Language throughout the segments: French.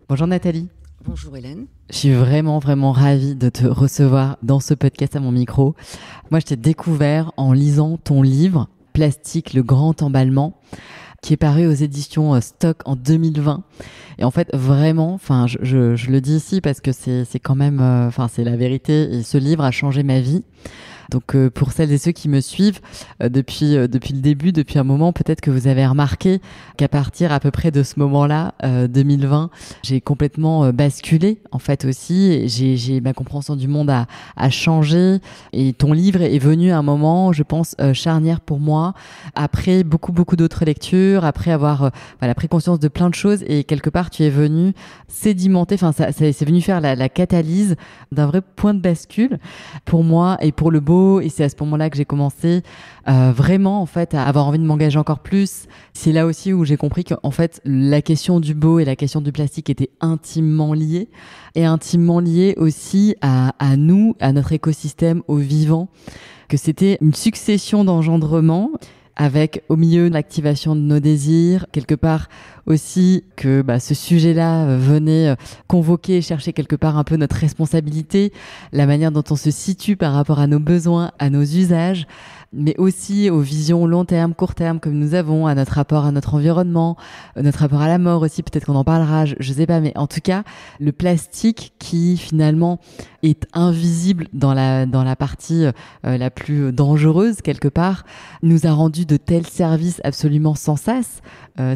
Bonjour Nathalie. Bonjour Hélène. Je suis vraiment ravie de te recevoir dans ce podcast à mon micro. Moi, je t'ai découvert en lisant ton livre Plastique, le grand emballement, qui est paru aux éditions Stock en 2020. Et en fait, vraiment, je le dis ici parce que c'est quand même, c'est la vérité. Et ce livre a changé ma vie. Donc pour celles et ceux qui me suivent depuis le début, depuis un moment, peut-être que vous avez remarqué qu'à partir à peu près de ce moment-là, 2020, j'ai complètement basculé en fait aussi. J'ai ma compréhension du monde a changé et ton livre est venu à un moment, je pense, charnière pour moi. Après beaucoup d'autres lectures, après avoir pris conscience de plein de choses et quelque part tu es venu sédimenter, c'est venu faire la catalyse d'un vrai point de bascule pour moi et pour le beau. Et c'est à ce moment-là que j'ai commencé vraiment en fait à avoir envie de m'engager encore plus. C'est là aussi où j'ai compris qu'en fait la question du beau et la question du plastique étaient intimement liées et intimement liées aussi à nous, à notre écosystème, aux vivants, que c'était une succession d'engendrements avec au milieu l'activation de nos désirs, quelque part aussi que ce sujet-là venait convoquer et chercher quelque part un peu notre responsabilité, la manière dont on se situe par rapport à nos besoins, à nos usages, mais aussi aux visions long terme, court terme que nous avons, à notre rapport à notre environnement, notre rapport à la mort aussi, peut-être qu'on en parlera, je sais pas, mais en tout cas, le plastique qui finalement est invisible dans la partie la plus dangereuse quelque part, nous a rendu de tels services absolument sans cesse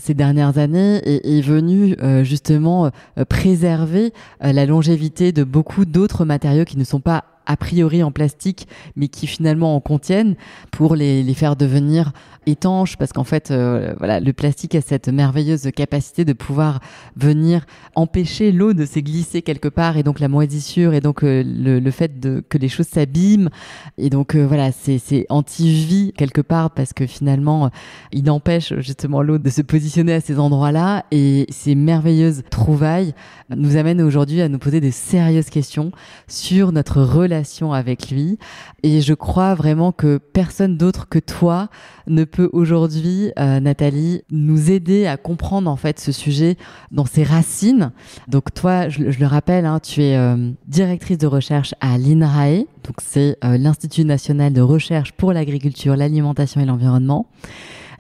ces dernières années et est venu justement préserver la longévité de beaucoup d'autres matériaux qui ne sont pas a priori en plastique, mais qui finalement en contiennent pour les faire devenir étanches, parce qu'en fait, le plastique a cette merveilleuse capacité de pouvoir venir empêcher l'eau de se glisser quelque part, et donc la moisissure, et donc le fait que les choses s'abîment, et donc c'est anti-vie quelque part, parce que finalement, il empêche justement l'eau de se positionner à ces endroits-là, et ces merveilleuses trouvailles nous amènent aujourd'hui à nous poser des sérieuses questions sur notre relation avec lui. Et je crois vraiment que personne d'autre que toi ne peut aujourd'hui, Nathalie, nous aider à comprendre en fait ce sujet dans ses racines. Donc toi, je le rappelle, tu es directrice de recherche à l'INRAE, donc c'est l'Institut national de recherche pour l'agriculture, l'alimentation et l'environnement.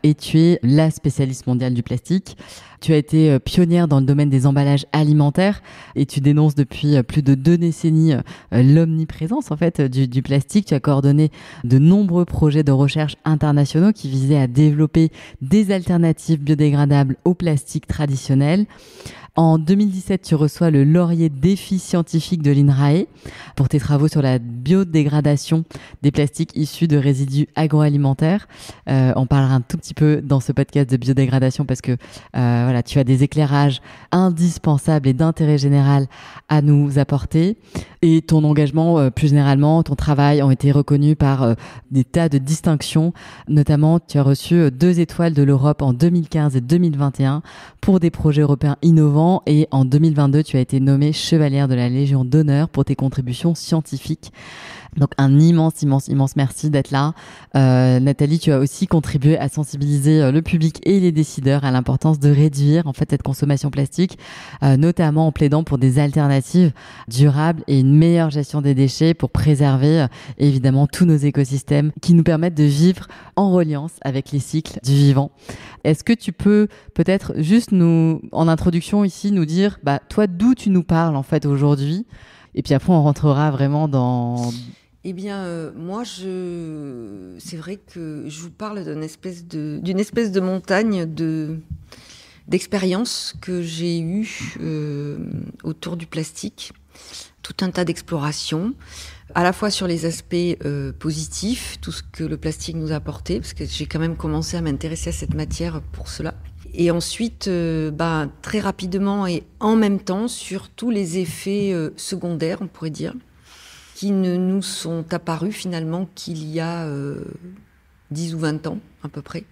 Et tu es la spécialiste mondiale du plastique. Tu as été pionnière dans le domaine des emballages alimentaires et tu dénonces depuis plus de 2 décennies l'omniprésence en fait du plastique. Tu as coordonné de nombreux projets de recherche internationaux qui visaient à développer des alternatives biodégradables au plastique traditionnel. En 2017, tu reçois le laurier défi scientifique de l'INRAE pour tes travaux sur la biodégradation des plastiques issus de résidus agroalimentaires. On parlera un tout petit peu dans ce podcast de biodégradation parce que tu as des éclairages indispensables et d'intérêt général à nous apporter. Et ton engagement, plus généralement, ton travail ont été reconnus par des tas de distinctions. Notamment, tu as reçu 2 étoiles de l'Europe en 2015 et 2021 pour des projets européens innovants. Et en 2022, tu as été nommée chevalière de la Légion d'honneur pour tes contributions scientifiques. Donc un immense merci d'être là. Nathalie, tu as aussi contribué à sensibiliser le public et les décideurs à l'importance de réduire en fait cette consommation plastique, notamment en plaidant pour des alternatives durables et une meilleure gestion des déchets pour préserver évidemment tous nos écosystèmes qui nous permettent de vivre en reliance avec les cycles du vivant. Est-ce que tu peux peut-être juste nous, en introduction ici, nous dire toi d'où tu nous parles en fait aujourd'hui, et puis après on rentrera vraiment dans... Eh bien, moi, c'est vrai que je vous parle d'une espèce de montagne d'expériences que j'ai eues autour du plastique. Tout un tas d'explorations, à la fois sur les aspects positifs, tout ce que le plastique nous a apporté, parce que j'ai quand même commencé à m'intéresser à cette matière pour cela. Et ensuite, très rapidement et en même temps, sur tous les effets secondaires, on pourrait dire, qui ne nous sont apparus finalement qu'il y a 10 ou 20 ans à peu près.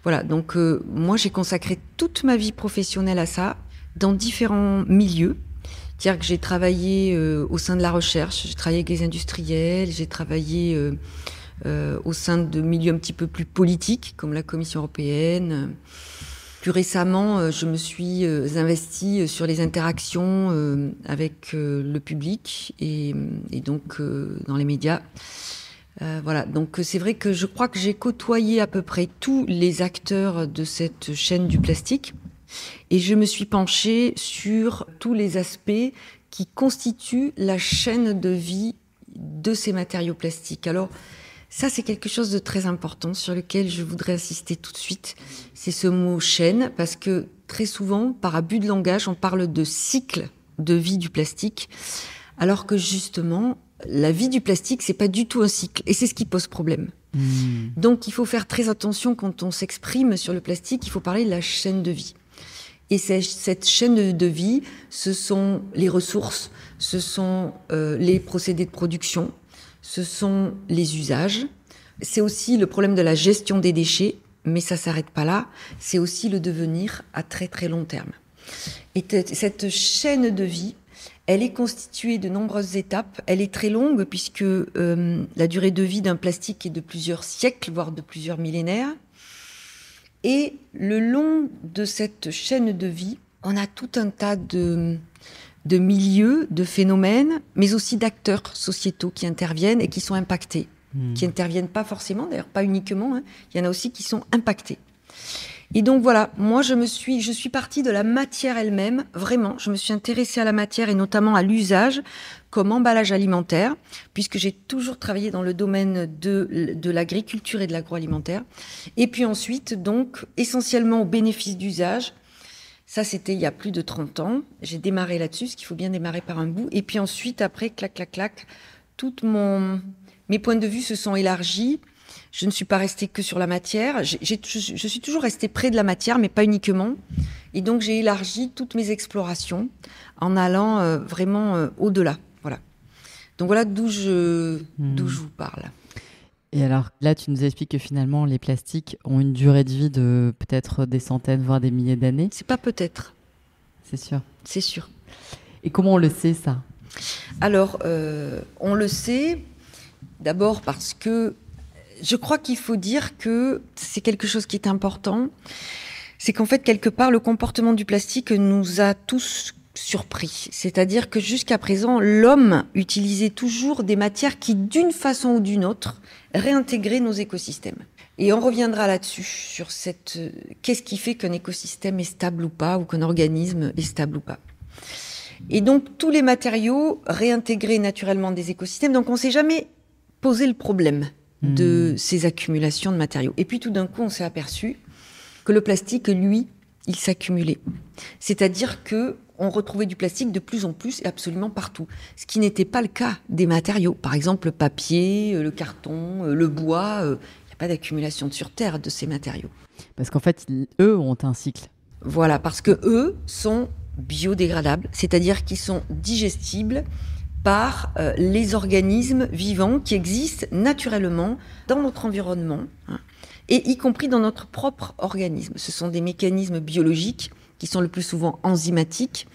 Voilà, donc moi j'ai consacré toute ma vie professionnelle à ça, dans différents milieux. C'est-à-dire que j'ai travaillé au sein de la recherche, j'ai travaillé avec les industriels, j'ai travaillé au sein de milieux un petit peu plus politiques, comme la Commission européenne. Plus récemment, je me suis investie sur les interactions avec le public et donc dans les médias. Voilà, donc c'est vrai que je crois que j'ai côtoyé à peu près tous les acteurs de cette chaîne du plastique et je me suis penchée sur tous les aspects qui constituent la chaîne de vie de ces matériaux plastiques. Alors, ça, c'est quelque chose de très important sur lequel je voudrais insister tout de suite. C'est ce mot chaîne, parce que très souvent, par abus de langage, on parle de cycle de vie du plastique, alors que justement, la vie du plastique, c'est pas du tout un cycle, et c'est ce qui pose problème. Donc, il faut faire très attention quand on s'exprime sur le plastique, il faut parler de la chaîne de vie. Et cette chaîne de vie, ce sont les ressources, ce sont les procédés de production, ce sont les usages. C'est aussi le problème de la gestion des déchets, mais ça s'arrête pas là. C'est aussi le devenir à très très long terme. Et cette chaîne de vie, elle est constituée de nombreuses étapes. Elle est très longue puisque la durée de vie d'un plastique est de plusieurs siècles, voire de plusieurs millénaires. Et le long de cette chaîne de vie, on a tout un tas de milieux, de phénomènes, mais aussi d'acteurs sociétaux qui interviennent et qui sont impactés. Qui interviennent pas forcément, d'ailleurs pas uniquement, hein. Il y en a aussi qui sont impactés. Et donc voilà, moi je suis partie de la matière elle-même, vraiment, je me suis intéressée à la matière et notamment à l'usage comme emballage alimentaire, puisque j'ai toujours travaillé dans le domaine de l'agriculture et de l'agroalimentaire. Et puis ensuite, donc, essentiellement au bénéfice d'usage. Ça, c'était il y a plus de 30 ans. J'ai démarré là-dessus, parce qu'il faut bien démarrer par un bout. Et puis ensuite, après, clac, clac, clac, mes points de vue se sont élargis. Je ne suis pas restée que sur la matière. Je suis toujours restée près de la matière, mais pas uniquement. Et donc, j'ai élargi toutes mes explorations en allant vraiment au-delà. Voilà. Donc voilà d'où je vous parle. Et alors là, tu nous expliques que finalement, les plastiques ont une durée de vie de peut-être des centaines, voire des milliers d'années. C'est pas peut-être. C'est sûr. C'est sûr. Et comment on le sait, ça ? Alors, on le sait d'abord parce que je crois qu'il faut dire que c'est quelque chose qui est important. C'est qu'en fait, quelque part, le comportement du plastique nous a tous surpris. C'est-à-dire que jusqu'à présent, l'homme utilisait toujours des matières qui, d'une façon ou d'une autre, réintégraient nos écosystèmes. Et on reviendra là-dessus, sur qu'est-ce qui fait qu'un écosystème est stable ou pas, ou qu'un organisme est stable ou pas. Et donc, tous les matériaux réintégraient naturellement des écosystèmes. Donc, on ne s'est jamais posé le problème de ces accumulations de matériaux. Et puis, tout d'un coup, on s'est aperçu que le plastique, lui, il s'accumulait. C'est-à-dire que on retrouvait du plastique de plus en plus et absolument partout. Ce qui n'était pas le cas des matériaux. Par exemple, le papier, le carton, le bois. Il n'y a pas d'accumulation sur Terre de ces matériaux. Parce qu'en fait, eux ont un cycle. Voilà, parce que eux sont biodégradables, c'est-à-dire qu'ils sont digestibles par les organismes vivants qui existent naturellement dans notre environnement, hein, et y compris dans notre propre organisme. Ce sont des mécanismes biologiques qui sont le plus souvent enzymatiques,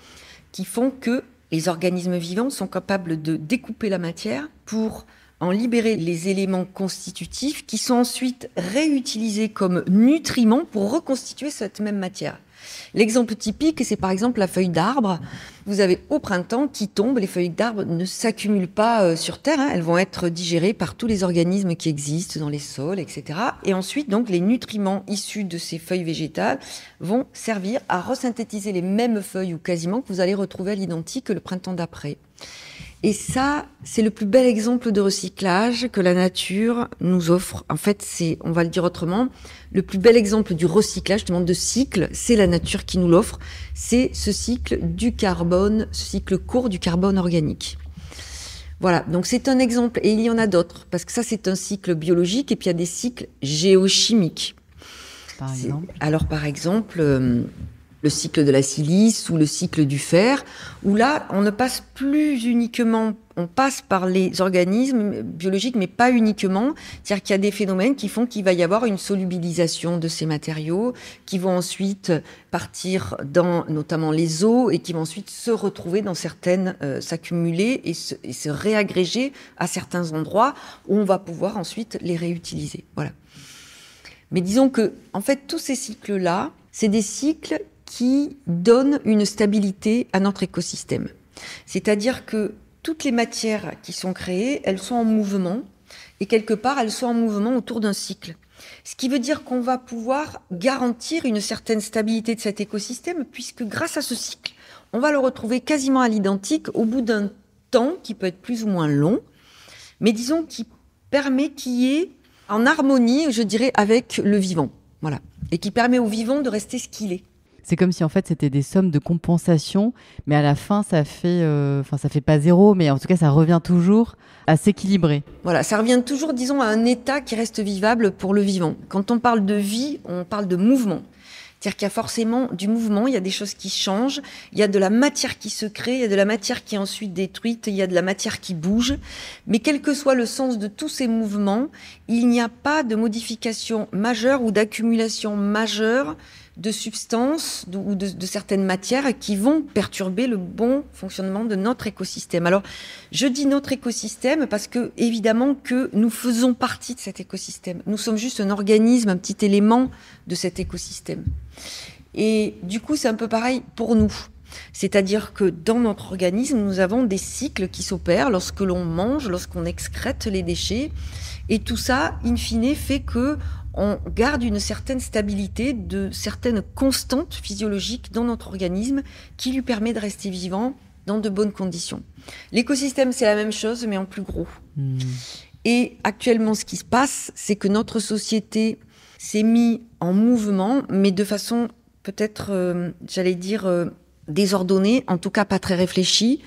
qui font que les organismes vivants sont capables de découper la matière pour en libérer les éléments constitutifs qui sont ensuite réutilisés comme nutriments pour reconstituer cette même matière. L'exemple typique, c'est par exemple la feuille d'arbre. Vous avez au printemps qui tombe, les feuilles d'arbre ne s'accumulent pas sur Terre, hein, elles vont être digérées par tous les organismes qui existent dans les sols, etc. Et ensuite, donc, les nutriments issus de ces feuilles végétales vont servir à resynthétiser les mêmes feuilles ou quasiment que vous allez retrouver à l'identique le printemps d'après. Et ça, c'est le plus bel exemple de recyclage que la nature nous offre. En fait, on va le dire autrement, le plus bel exemple du recyclage, justement de cycle, c'est la nature qui nous l'offre. C'est ce cycle du carbone, ce cycle court du carbone organique. Voilà, donc c'est un exemple, et il y en a d'autres, parce que ça, c'est un cycle biologique, et puis il y a des cycles géochimiques. Par exemple ? Alors, par exemple, le cycle de la silice ou le cycle du fer, où là, on ne passe plus uniquement, on passe par les organismes biologiques, mais pas uniquement. C'est-à-dire qu'il y a des phénomènes qui font qu'il va y avoir une solubilisation de ces matériaux, qui vont ensuite partir dans notamment les eaux et qui vont ensuite se retrouver dans certaines, s'accumuler et se réagréger à certains endroits où on va pouvoir ensuite les réutiliser. Voilà. Mais disons que, en fait, tous ces cycles-là, C'est des cycles qui donnent une stabilité à notre écosystème. C'est-à-dire que toutes les matières qui sont créées, elles sont en mouvement, et quelque part, elles sont en mouvement autour d'un cycle. Ce qui veut dire qu'on va pouvoir garantir une certaine stabilité de cet écosystème, puisque grâce à ce cycle, on va le retrouver quasiment à l'identique au bout d'un temps qui peut être plus ou moins long, mais disons qui permet qu'il y ait en harmonie, je dirais, avec le vivant. Voilà. Et qui permet au vivant de rester ce qu'il est. C'est comme si en fait c'était des sommes de compensation, mais à la fin ça fait pas zéro, mais en tout cas ça revient toujours à s'équilibrer. Voilà, ça revient toujours, disons, à un état qui reste vivable pour le vivant. Quand on parle de vie, on parle de mouvement. C'est-à-dire qu'il y a forcément du mouvement, il y a des choses qui changent, il y a de la matière qui se crée, il y a de la matière qui est ensuite détruite, il y a de la matière qui bouge. Mais quel que soit le sens de tous ces mouvements, il n'y a pas de modification majeure ou d'accumulation majeure de substances ou de certaines matières qui vont perturber le bon fonctionnement de notre écosystème. Alors, je dis notre écosystème parce que, évidemment, que nous faisons partie de cet écosystème. Nous sommes juste un organisme, un petit élément de cet écosystème. Et du coup, c'est un peu pareil pour nous. C'est-à-dire que dans notre organisme, nous avons des cycles qui s'opèrent lorsque l'on mange, lorsqu'on excrète les déchets. Et tout ça, in fine, fait que on garde une certaine stabilité, de certaines constantes physiologiques dans notre organisme qui lui permet de rester vivant dans de bonnes conditions. L'écosystème, c'est la même chose, mais en plus gros. Et actuellement, ce qui se passe, c'est que notre société s'est mise en mouvement, mais de façon peut-être, désordonnée, en tout cas pas très réfléchie.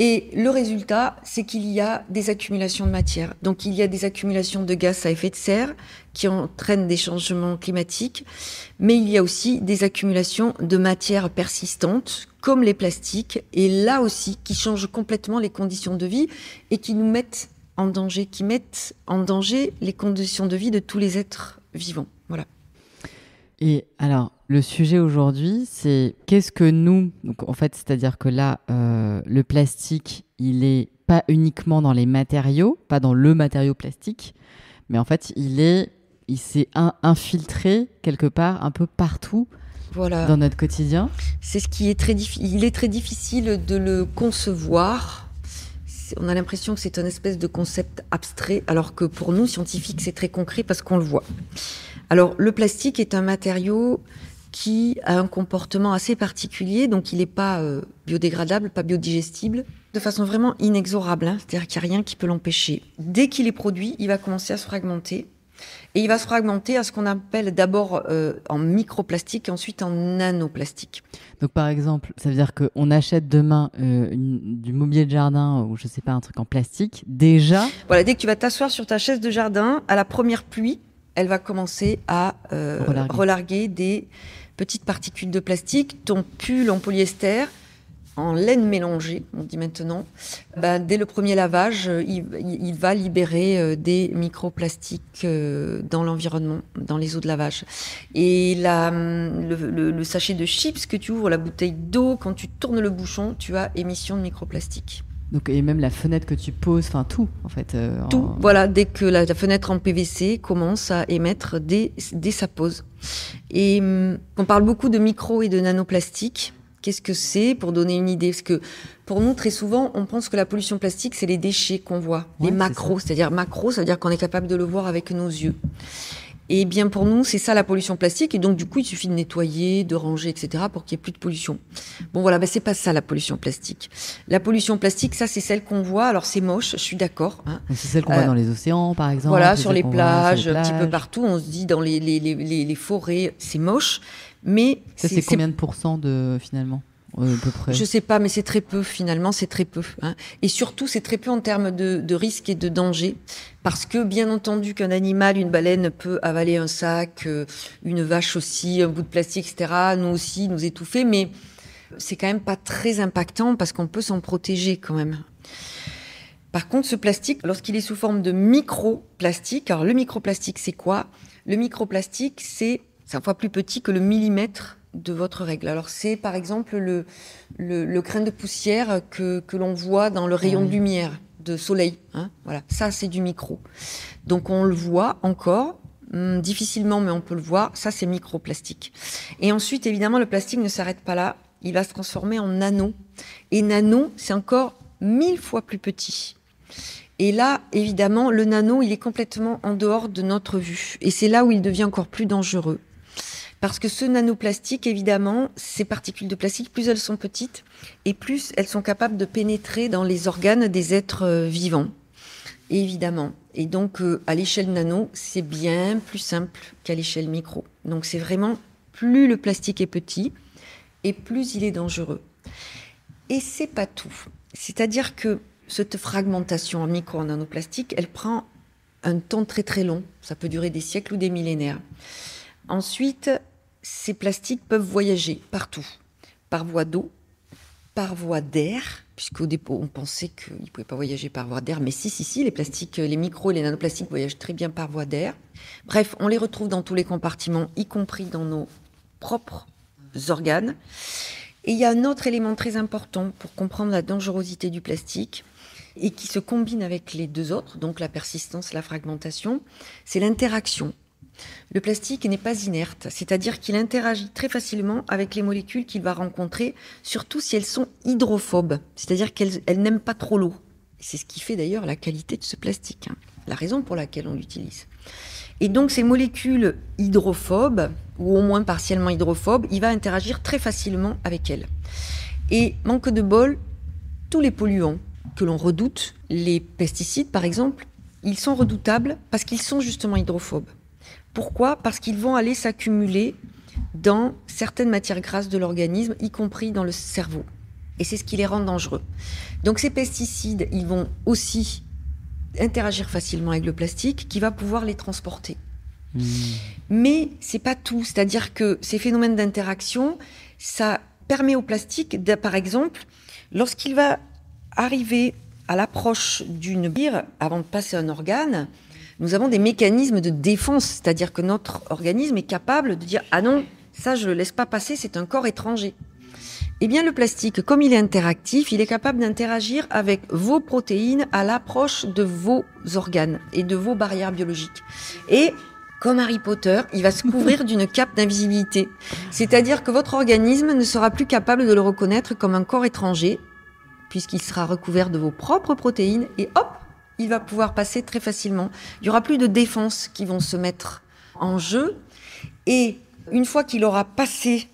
Et le résultat, c'est qu'il y a des accumulations de matière. Donc il y a des accumulations de gaz à effet de serre qui entraînent des changements climatiques, mais il y a aussi des accumulations de matières persistantes, comme les plastiques, et là aussi qui changent complètement les conditions de vie et qui nous mettent en danger, qui mettent en danger les conditions de vie de tous les êtres vivants. Voilà. Et alors, le sujet aujourd'hui, c'est qu'est-ce que nous... Donc, en fait, c'est-à-dire que là, le plastique, il est pas uniquement dans les matériaux, pas dans le matériau plastique, mais en fait, il s'est infiltré quelque part, un peu partout dans notre quotidien. C'est ce qui est il est très difficile de le concevoir. On a l'impression que c'est un espèce de concept abstrait, alors que pour nous, scientifiques, c'est très concret parce qu'on le voit. Alors, le plastique est un matériau qui a un comportement assez particulier, donc il n'est pas biodégradable, pas biodigestible, de façon vraiment inexorable, c'est-à-dire qu'il n'y a rien qui peut l'empêcher. Dès qu'il est produit, il va commencer à se fragmenter, et il va se fragmenter à ce qu'on appelle d'abord en microplastique et ensuite en nanoplastique. Donc par exemple, ça veut dire qu'on achète demain du mobilier de jardin ou je sais pas, un truc en plastique, déjà... Voilà, dès que tu vas t'asseoir sur ta chaise de jardin, à la première pluie, elle va commencer à relarguer des petites particules de plastique. Ton pull en polyester, en laine mélangée, on dit maintenant, dès le premier lavage, il va libérer des microplastiques dans l'environnement, dans les eaux de lavage. Et le sachet de chips que tu ouvres, la bouteille d'eau, quand tu tournes le bouchon, tu as émission de microplastiques. Donc, et même la fenêtre que tu poses, enfin tout en fait. Tout, voilà, dès que la fenêtre en PVC commence à émettre dès sa pose. Et on parle beaucoup de micro et de nanoplastique. Qu'est-ce que c'est pour donner une idée? Parce que pour nous, très souvent, on pense que la pollution plastique, c'est les déchets qu'on voit, les macros. C'est-à-dire macro, ça veut dire qu'on est capable de le voir avec nos yeux. Et bien pour nous, c'est ça la pollution plastique. Et donc du coup, il suffit de nettoyer, de ranger, etc. pour qu'il n'y ait plus de pollution. Bon voilà, c'est pas ça la pollution plastique. La pollution plastique, ça c'est celle qu'on voit. Alors c'est moche, je suis d'accord. Donc, c'est celle qu'on voit dans les océans, par exemple. Voilà, sur les plages, un petit peu partout. On se dit dans les forêts, c'est moche. Mais ça c'est combien de pourcents finalement? À peu près. Je sais pas, mais c'est très peu finalement, c'est très peu. Et surtout, c'est très peu en termes de risque et de danger, parce que bien entendu qu'un animal, une baleine peut avaler un sac, une vache aussi, un bout de plastique, etc. Nous aussi, nous étouffer, mais c'est quand même pas très impactant parce qu'on peut s'en protéger quand même. Par contre, ce plastique, lorsqu'il est sous forme de microplastique, alors le microplastique, c'est quoi? Le microplastique, c'est 1 fois plus petit que le millimètre de votre règle. Alors c'est par exemple le grain de poussière que l'on voit dans le rayon de lumière de soleil. Voilà, ça c'est du micro. Donc on le voit encore, difficilement, mais on peut le voir. Ça, c'est microplastique. Et ensuite, évidemment, le plastique ne s'arrête pas là. Il va se transformer en nano. Et nano, c'est encore 1000 fois plus petit. Et là, évidemment, le nano, il est complètement en dehors de notre vue. Et c'est là où il devient encore plus dangereux. Parce que ce nanoplastique, évidemment, ces particules de plastique, plus elles sont petites et plus elles sont capables de pénétrer dans les organes des êtres vivants. Évidemment. Et donc, à l'échelle nano, c'est bien plus simple qu'à l'échelle micro. Donc, c'est vraiment, plus le plastique est petit et plus il est dangereux. Et c'est pas tout. C'est-à-dire que cette fragmentation en micro, en nanoplastique, elle prend un temps très très long. Ça peut durer des siècles ou des millénaires. Ensuite, ces plastiques peuvent voyager partout, par voie d'eau, par voie d'air, puisqu'au dépôt, on pensait qu'ils ne pouvaient pas voyager par voie d'air, mais si, les plastiques, les micros et les nanoplastiques voyagent très bien par voie d'air. Bref, on les retrouve dans tous les compartiments, y compris dans nos propres organes. Et il y a un autre élément très important pour comprendre la dangerosité du plastique, et qui se combine avec les deux autres, donc la persistance, la fragmentation, c'est l'interaction. Le plastique n'est pas inerte, c'est-à-dire qu'il interagit très facilement avec les molécules qu'il va rencontrer, surtout si elles sont hydrophobes, c'est-à-dire qu'elles n'aiment pas trop l'eau. C'est ce qui fait d'ailleurs la qualité de ce plastique, la raison pour laquelle on l'utilise. Et donc ces molécules hydrophobes, ou au moins partiellement hydrophobes, il va interagir très facilement avec elles. Et manque de bol, tous les polluants que l'on redoute, les pesticides par exemple, ils sont redoutables parce qu'ils sont justement hydrophobes. Pourquoi ? Parce qu'ils vont aller s'accumuler dans certaines matières grasses de l'organisme, y compris dans le cerveau. Et c'est ce qui les rend dangereux. Donc ces pesticides, ils vont aussi interagir facilement avec le plastique qui va pouvoir les transporter. Mais c'est pas tout. C'est-à-dire que ces phénomènes d'interaction, ça permet au plastique, par exemple, lorsqu'il va arriver à l'approche d'une bière avant de passer un organe, nous avons des mécanismes de défense, c'est-à-dire que notre organisme est capable de dire « Ah non, ça je ne le laisse pas passer, c'est un corps étranger ». Eh bien le plastique, comme il est interactif, il est capable d'interagir avec vos protéines à l'approche de vos organes et de vos barrières biologiques. Et comme Harry Potter, il va se couvrir d'une cape d'invisibilité. C'est-à-dire que votre organisme ne sera plus capable de le reconnaître comme un corps étranger, puisqu'il sera recouvert de vos propres protéines, et hop, il va pouvoir passer très facilement. Il n'y aura plus de défenses qui vont se mettre en jeu. Et une fois qu'il aura passé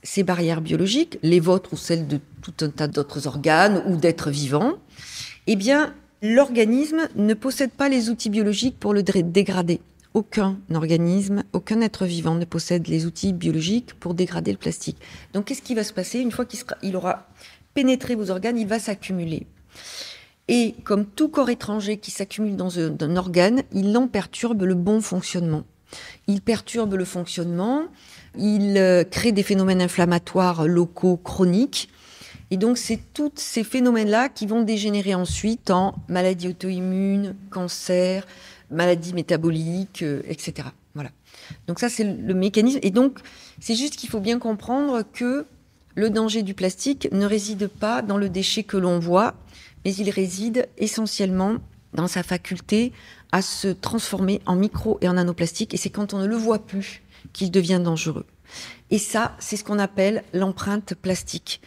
ces barrières biologiques, les vôtres ou celles de tout un tas d'autres organes ou d'êtres vivants, eh bien, l'organisme ne possède pas les outils biologiques pour le dégrader. Aucun organisme, aucun être vivant ne possède les outils biologiques pour dégrader le plastique. Donc, qu'est-ce qui va se passer ? Une fois qu'il aura pénétré vos organes, il va s'accumuler. Et comme tout corps étranger qui s'accumule dans un organe, il en perturbe le bon fonctionnement. Il perturbe le fonctionnement, il crée des phénomènes inflammatoires locaux chroniques. Et donc, c'est tous ces phénomènes-là qui vont dégénérer ensuite en maladies auto-immunes, cancer, maladies métaboliques, etc. Voilà. Donc ça, c'est le mécanisme. Et donc, c'est juste qu'il faut bien comprendre que le danger du plastique ne réside pas dans le déchet que l'on voit, mais il réside essentiellement dans sa faculté à se transformer en micro et en nanoplastique. Et c'est quand on ne le voit plus qu'il devient dangereux. Et ça, c'est ce qu'on appelle l'empreinte plastique,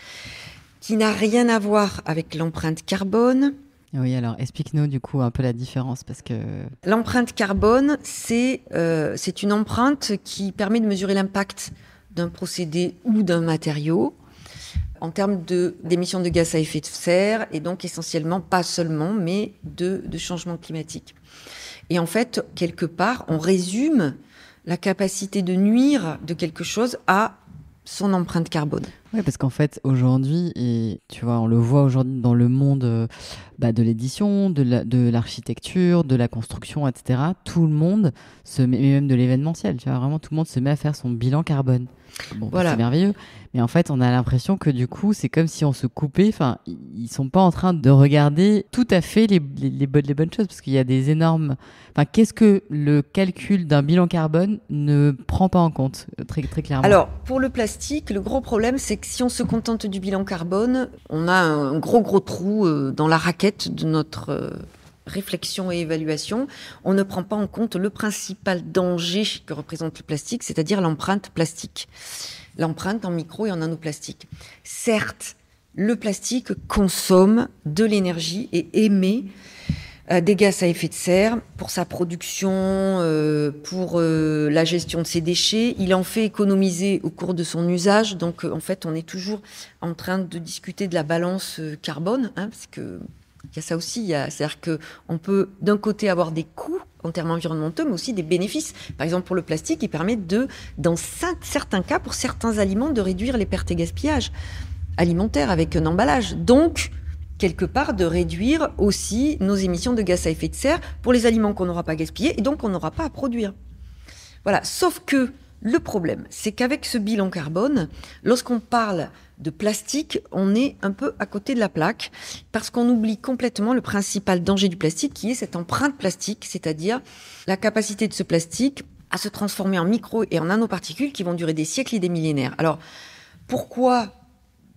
qui n'a rien à voir avec l'empreinte carbone. Oui, alors explique-nous du coup un peu la différence, parce que... L'empreinte carbone, c'est une empreinte qui permet de mesurer l'impact d'un procédé ou d'un matériau en termes d'émissions de gaz à effet de serre, et donc essentiellement, pas seulement, mais de changement climatique. Et en fait, quelque part, on résume la capacité de nuire de quelque chose à son empreinte carbone. Oui, parce qu'en fait, aujourd'hui, et tu vois, on le voit aujourd'hui dans le monde de l'édition, de l'architecture, de la construction, etc., tout le monde se met, même de l'événementiel, tu vois, vraiment tout le monde se met à faire son bilan carbone. Bon, voilà. C'est merveilleux. Mais en fait, on a l'impression que du coup, c'est comme si on se coupait. Enfin, ils sont pas en train de regarder tout à fait les bonnes choses, parce qu'il y a des énormes... Enfin, qu'est-ce que le calcul d'un bilan carbone ne prend pas en compte, très, très clairement? Alors, pour le plastique, le gros problème, c'est que si on se contente du bilan carbone, on a un gros trou dans la raquette de notre réflexion et évaluation, on ne prend pas en compte le principal danger que représente le plastique, c'est-à-dire l'empreinte plastique. L'empreinte en micro et en nanoplastique. Certes, le plastique consomme de l'énergie et émet des gaz à effet de serre pour sa production, pour la gestion de ses déchets. Il en fait économiser au cours de son usage. Donc, en fait, on est toujours en train de discuter de la balance carbone, parce que il y a ça aussi. C'est-à-dire qu'on peut, d'un côté, avoir des coûts en termes environnementaux, mais aussi des bénéfices. Par exemple, pour le plastique, il permet dans certains cas, pour certains aliments, de réduire les pertes et gaspillages alimentaires avec un emballage. Donc, quelque part, de réduire aussi nos émissions de gaz à effet de serre pour les aliments qu'on n'aura pas gaspillés et donc on n'aura pas à produire. Voilà. Sauf que le problème, c'est qu'avec ce bilan carbone, lorsqu'on parle de plastique, on est un peu à côté de la plaque parce qu'on oublie complètement le principal danger du plastique qui est cette empreinte plastique, c'est-à-dire la capacité de ce plastique à se transformer en micro et en nanoparticules qui vont durer des siècles et des millénaires. Alors, pourquoi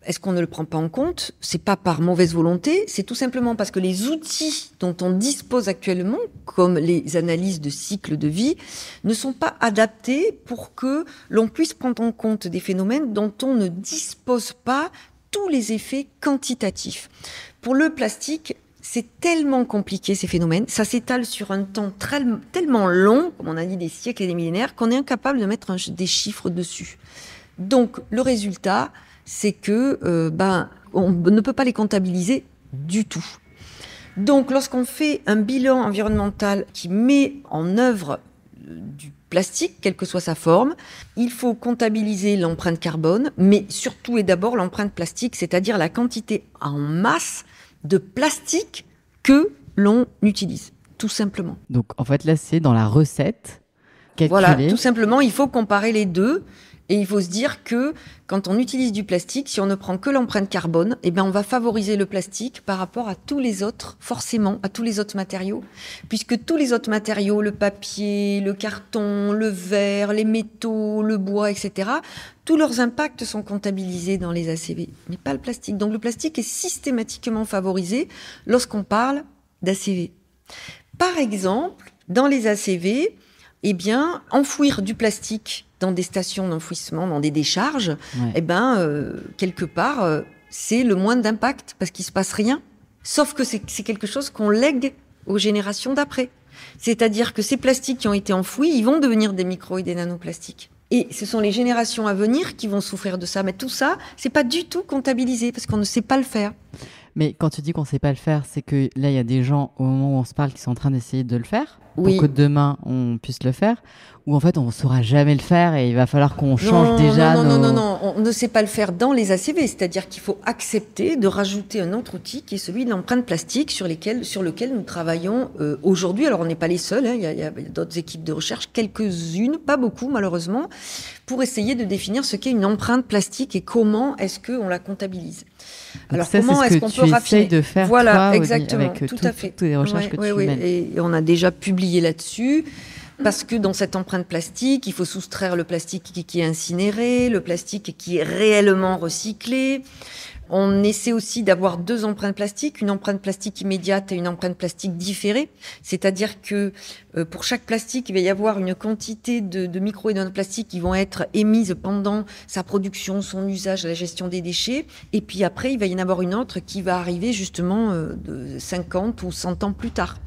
est-ce qu'on ne le prend pas en compte? C'est pas par mauvaise volonté, c'est tout simplement parce que les outils dont on dispose actuellement, comme les analyses de cycle de vie, ne sont pas adaptés pour que l'on puisse prendre en compte des phénomènes dont on ne dispose pas tous les effets quantitatifs. Pour le plastique, c'est tellement compliqué ces phénomènes, ça s'étale sur un temps tellement long, comme on a dit des siècles et des millénaires, qu'on est incapable de mettre des chiffres dessus. Donc le résultat, c'est que on ne peut pas les comptabiliser du tout. Donc, lorsqu'on fait un bilan environnemental qui met en œuvre du plastique, quelle que soit sa forme, il faut comptabiliser l'empreinte carbone, mais surtout et d'abord l'empreinte plastique, c'est-à-dire la quantité en masse de plastique que l'on utilise, tout simplement. Donc, en fait, là, c'est dans la recette calculée. Voilà, tout simplement, il faut comparer les deux. Et il faut se dire que quand on utilise du plastique, si on ne prend que l'empreinte carbone, on va favoriser le plastique par rapport à tous les autres, forcément, à tous les autres matériaux. Puisque tous les autres matériaux, le papier, le carton, le verre, les métaux, le bois, etc., tous leurs impacts sont comptabilisés dans les ACV, mais pas le plastique. Donc le plastique est systématiquement favorisé lorsqu'on parle d'ACV. Par exemple, dans les ACV, enfouir du plastique dans des stations d'enfouissement, dans des décharges, quelque part, c'est le moins d'impact parce qu'il se passe rien. Sauf que c'est quelque chose qu'on lègue aux générations d'après. C'est-à-dire que ces plastiques qui ont été enfouis, ils vont devenir des micros et des nanoplastiques. Et ce sont les générations à venir qui vont souffrir de ça. Mais tout ça, c'est pas du tout comptabilisé parce qu'on ne sait pas le faire. Mais quand tu dis qu'on ne sait pas le faire, c'est que là, il y a des gens, au moment où on se parle, qui sont en train d'essayer de le faire pour que demain, on puisse le faire. Ou en fait, on ne saura jamais le faire et il va falloir qu'on change déjà Non, on ne sait pas le faire dans les ACV. C'est-à-dire qu'il faut accepter de rajouter un autre outil qui est celui de l'empreinte plastique sur lequel nous travaillons aujourd'hui. Alors, on n'est pas les seuls. Il y a d'autres équipes de recherche, quelques-unes, pas beaucoup malheureusement, pour essayer de définir ce qu'est une empreinte plastique et comment est-ce qu'on la comptabilise. Alors, ça, comment est-ce qu'on peut raffiner de faire voilà, toi, exactement, avec tout à fait. toutes les recherches que tu mènes. Et on a déjà publié là-dessus. Parce que dans cette empreinte plastique, il faut soustraire le plastique qui est incinéré, le plastique qui est réellement recyclé. On essaie aussi d'avoir deux empreintes plastiques, une empreinte plastique immédiate et une empreinte plastique différée. C'est-à-dire que pour chaque plastique, il va y avoir une quantité de micro et de nanoplastiques qui vont être émises pendant sa production, son usage, la gestion des déchets. Et puis après, il va y en avoir une autre qui va arriver justement de 50 ou 100 ans plus tard.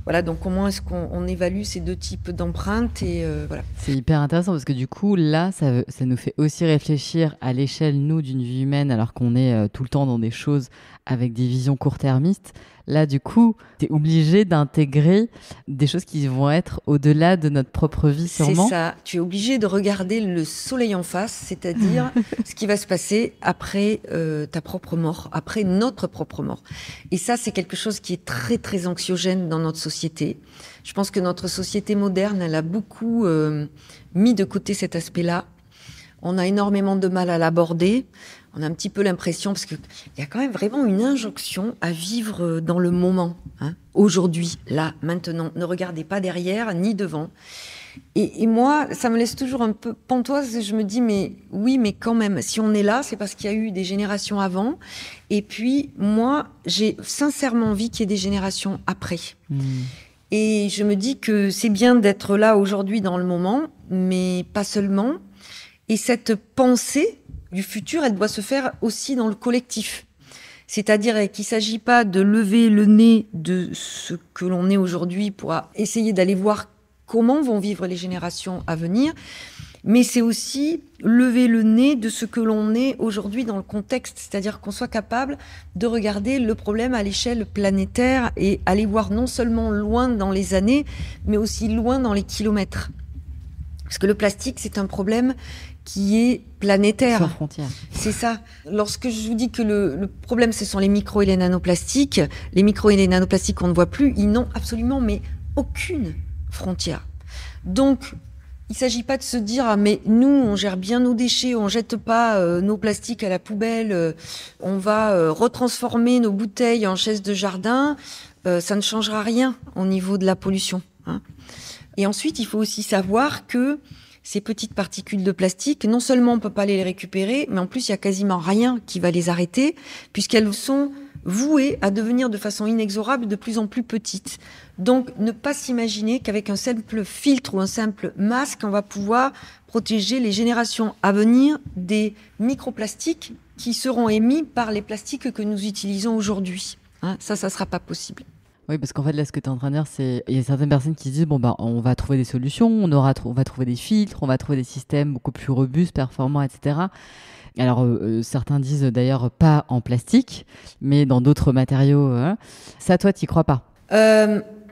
Voilà, donc comment est-ce qu'on évalue ces deux types d'empreintes et voilà. C'est hyper intéressant parce que du coup, là, ça nous fait aussi réfléchir à l'échelle, nous, d'une vie humaine, alors qu'on est tout le temps dans des choses avec des visions court-termistes. Là, du coup, tu es obligé d'intégrer des choses qui vont être au-delà de notre propre vie, sûrement. C'est ça. Tu es obligé de regarder le soleil en face, c'est-à-dire ce qui va se passer après ta propre mort, après notre propre mort. Et ça, c'est quelque chose qui est très, très anxiogène dans notre société. Je pense que notre société moderne, elle a beaucoup mis de côté cet aspect-là. On a énormément de mal à l'aborder. On a un petit peu l'impression, parce qu'il y a quand même vraiment une injonction à vivre dans le moment. Aujourd'hui, là, maintenant. Ne regardez pas derrière ni devant. Et moi, ça me laisse toujours un peu pantoise. Je me dis, mais oui, mais quand même, si on est là, c'est parce qu'il y a eu des générations avant. Et puis, moi, j'ai sincèrement envie qu'il y ait des générations après. Et je me dis que c'est bien d'être là aujourd'hui dans le moment, mais pas seulement. Et cette pensée du futur, elle doit se faire aussi dans le collectif. C'est-à-dire qu'il ne s'agit pas de lever le nez de ce que l'on est aujourd'hui pour essayer d'aller voir comment vont vivre les générations à venir, mais c'est aussi lever le nez de ce que l'on est aujourd'hui dans le contexte, c'est-à-dire qu'on soit capable de regarder le problème à l'échelle planétaire et aller voir non seulement loin dans les années, mais aussi loin dans les kilomètres. Parce que le plastique, c'est un problème qui est planétaire. Sans frontières. C'est ça. Lorsque je vous dis que le problème, ce sont les micros et les nanoplastiques, les micros et les nanoplastiques qu'on ne voit plus, ils n'ont absolument mais aucune frontière. Donc, il ne s'agit pas de se dire « Ah, mais nous, on gère bien nos déchets, on ne jette pas nos plastiques à la poubelle, on va retransformer nos bouteilles en chaises de jardin. Ça ne changera rien au niveau de la pollution. » Et ensuite, il faut aussi savoir que ces petites particules de plastique, non seulement on ne peut pas les récupérer, mais en plus, il n'y a quasiment rien qui va les arrêter, puisqu'elles sont vouées à devenir de façon inexorable de plus en plus petites. Donc, ne pas s'imaginer qu'avec un simple filtre ou un simple masque, on va pouvoir protéger les générations à venir des microplastiques qui seront émis par les plastiques que nous utilisons aujourd'hui. Ça ne sera pas possible. Oui, parce qu'en fait, là, ce que tu es en train de dire, c'est il y a certaines personnes qui se disent bon, on va trouver des solutions, on va trouver des filtres, on va trouver des systèmes beaucoup plus robustes, performants, etc. Alors, certains disent d'ailleurs pas en plastique, mais dans d'autres matériaux. Ça, toi, tu n'y crois pas?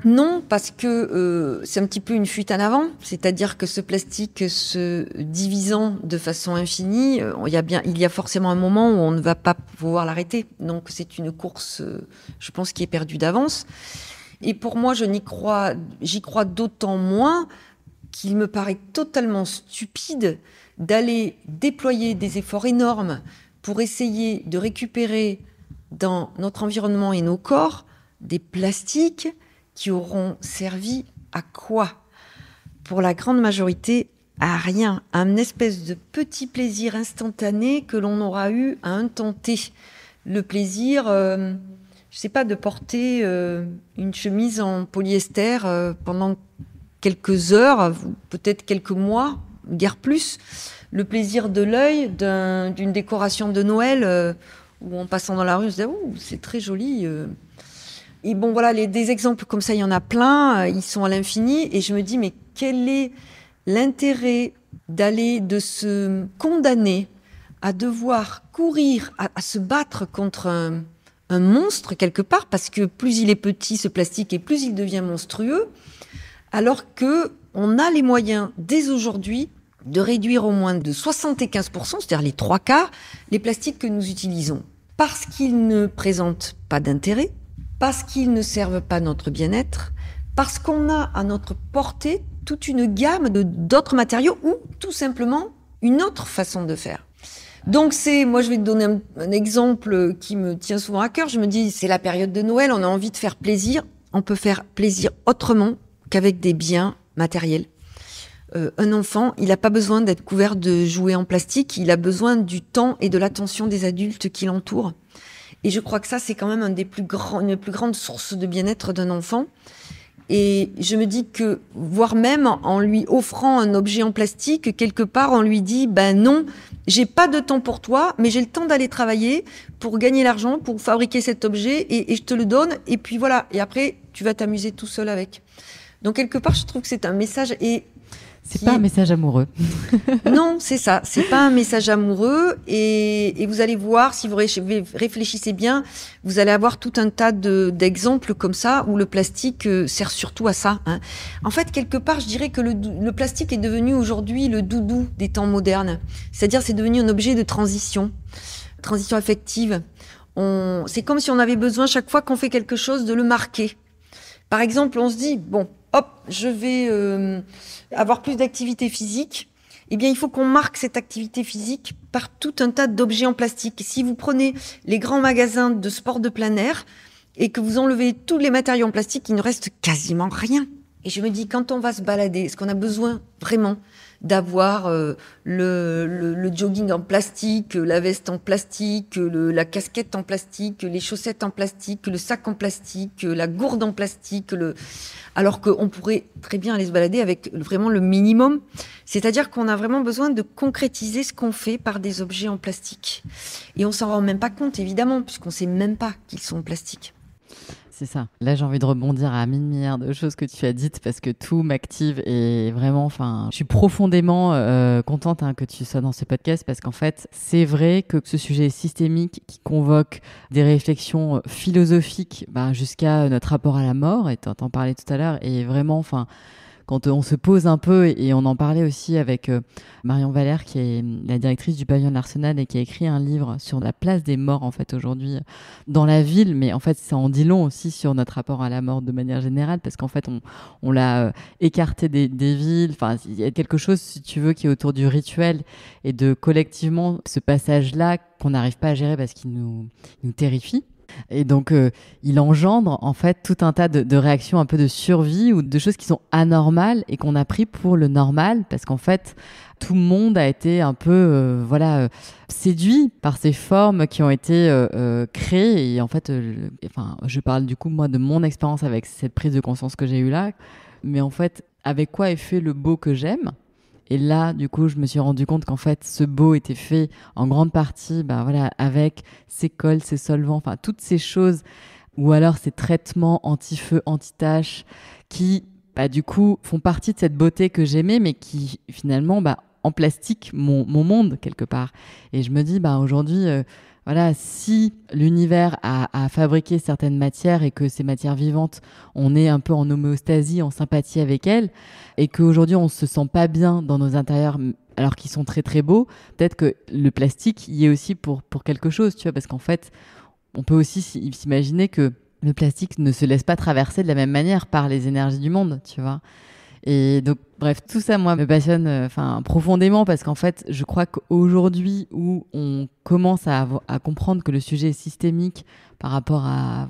Non, parce que c'est un petit peu une fuite en avant. C'est-à-dire que ce plastique se divisant de façon infinie, il y a forcément un moment où on ne va pas pouvoir l'arrêter. Donc c'est une course, je pense, qui est perdue d'avance. Et pour moi, j'y crois d'autant moins qu'il me paraît totalement stupide d'aller déployer des efforts énormes pour essayer de récupérer dans notre environnement et nos corps des plastiques qui auront servi à quoi? Pour la grande majorité, à rien. Un espèce de petit plaisir instantané que l'on aura eu à un temps T. Le plaisir, je sais pas, de porter une chemise en polyester pendant quelques heures, peut-être quelques mois, guère plus. Le plaisir de l'œil d'une décoration de Noël où en passant dans la rue, on se dit « Oh, c'est très joli ». Et bon, voilà, des exemples comme ça, il y en a plein, ils sont à l'infini. Et je me dis, mais quel est l'intérêt de se condamner à devoir courir, à se battre contre un monstre quelque part, parce que plus il est petit, ce plastique, et plus il devient monstrueux, alors qu'on a les moyens, dès aujourd'hui, de réduire au moins de 75%, c'est-à-dire les 3/4, les plastiques que nous utilisons. Parce qu'ils ne présentent pas d'intérêt, parce qu'ils ne servent pas notre bien-être, parce qu'on a à notre portée toute une gamme d'autres matériaux ou tout simplement une autre façon de faire. Donc moi je vais te donner un exemple qui me tient souvent à cœur. Je me dis, c'est la période de Noël, on a envie de faire plaisir. On peut faire plaisir autrement qu'avec des biens matériels. Un enfant, il n'a pas besoin d'être couvert de jouets en plastique, il a besoin du temps et de l'attention des adultes qui l'entourent. Et je crois que ça, c'est quand même une des plus grandes sources de bien-être d'un enfant. Et je me dis que, voire même en lui offrant un objet en plastique, quelque part, on lui dit, ben non, j'ai pas de temps pour toi, mais j'ai le temps d'aller travailler pour gagner l'argent, pour fabriquer cet objet, et je te le donne, et puis voilà. Et après, tu vas t'amuser tout seul avec. Donc, quelque part, je trouve que c'est un message, c'est pas un message amoureux. Non, c'est ça. C'est pas un message amoureux. Et vous allez voir, si vous réfléchissez bien, vous allez avoir tout un tas d'exemples comme ça où le plastique sert surtout à ça. En fait, quelque part, je dirais que le plastique est devenu aujourd'hui le doudou des temps modernes. C'est-à-dire, c'est devenu un objet de transition affective. C'est comme si on avait besoin, chaque fois qu'on fait quelque chose, de le marquer. Par exemple, on se dit, bon, hop, je vais avoir plus d'activité physique. Eh bien, il faut qu'on marque cette activité physique par tout un tas d'objets en plastique. Si vous prenez les grands magasins de sport de plein air et que vous enlevez tous les matériaux en plastique, il ne reste quasiment rien. Et je me dis, quand on va se balader, est-ce qu'on a besoin vraiment d'avoir le jogging en plastique, la veste en plastique, la casquette en plastique, les chaussettes en plastique, le sac en plastique, la gourde en plastique, alors qu'on pourrait très bien aller se balader avec vraiment le minimum. C'est-à-dire qu'on a vraiment besoin de concrétiser ce qu'on fait par des objets en plastique. Et on s'en rend même pas compte, évidemment, puisqu'on sait même pas qu'ils sont en plastique. C'est ça. Là, j'ai envie de rebondir à 1000 milliards de choses que tu as dites parce que tout m'active et vraiment, je suis profondément contente que tu sois dans ce podcast parce qu'en fait, c'est vrai que ce sujet est systémique qui convoque des réflexions philosophiques jusqu'à notre rapport à la mort, et t'en parlais tout à l'heure, et vraiment, quand on se pose un peu, et on en parlait aussi avec Marion Valère, qui est la directrice du pavillon de l'Arsenal et qui a écrit un livre sur la place des morts en fait aujourd'hui dans la ville, mais en fait ça en dit long aussi sur notre rapport à la mort de manière générale, parce qu'en fait on l'a écarté des villes. Enfin, il y a quelque chose, si tu veux, qui est autour du rituel et de collectivement ce passage-là qu'on n'arrive pas à gérer parce qu'il nous terrifie. Et donc, il engendre en fait tout un tas de réactions un peu de survie ou de choses qui sont anormales et qu'on a pris pour le normal parce qu'en fait, tout le monde a été un peu séduit par ces formes qui ont été créées. Et en fait, je parle du coup, moi, de mon expérience avec cette prise de conscience que j'ai eue là. Mais en fait, avec quoi est fait le beau que j'aime ? Et là, du coup, je me suis rendu compte qu'en fait, ce beau était fait en grande partie avec ces cols, ces solvants, toutes ces choses, ou alors ces traitements anti-feu, anti-tache, qui, du coup, font partie de cette beauté que j'aimais, mais qui, finalement, en plastique, mon monde, quelque part. Et je me dis, aujourd'hui... si l'univers a fabriqué certaines matières et que ces matières vivantes, on est un peu en homéostasie, en sympathie avec elles, et qu'aujourd'hui on se sent pas bien dans nos intérieurs alors qu'ils sont très très beaux, peut-être que le plastique y est aussi pour quelque chose, tu vois, parce qu'en fait, on peut aussi s'imaginer que le plastique ne se laisse pas traverser de la même manière par les énergies du monde, tu vois. Et donc, bref, tout ça, moi, me passionne profondément parce qu'en fait, je crois qu'aujourd'hui où on commence à comprendre que le sujet est systémique par rapport à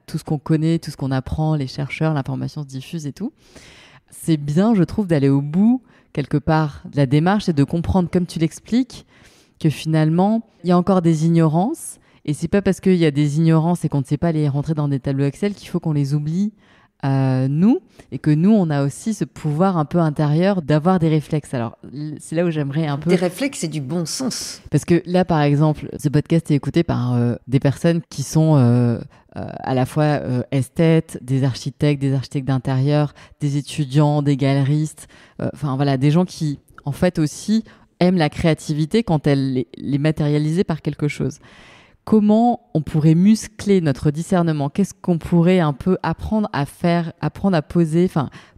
tout ce qu'on connaît, tout ce qu'on apprend, les chercheurs, l'information se diffuse et tout, c'est bien, je trouve, d'aller au bout, quelque part, de la démarche et de comprendre, comme tu l'expliques, que finalement, il y a encore des ignorances. Et c'est pas parce qu'il y a des ignorances et qu'on ne sait pas les rentrer dans des tableaux Excel qu'il faut qu'on les oublie. Nous, et que nous, on a aussi ce pouvoir un peu intérieur d'avoir des réflexes. Alors, c'est là où j'aimerais un peu... Des réflexes et du bon sens. Parce que là, par exemple, ce podcast est écouté par des personnes qui sont à la fois esthètes, des architectes d'intérieur, des étudiants, des galeristes, des gens qui, en fait, aussi aiment la créativité quand elle est matérialisée par quelque chose. Comment on pourrait muscler notre discernement ? Qu'est-ce qu'on pourrait un peu apprendre à faire, apprendre à poser ?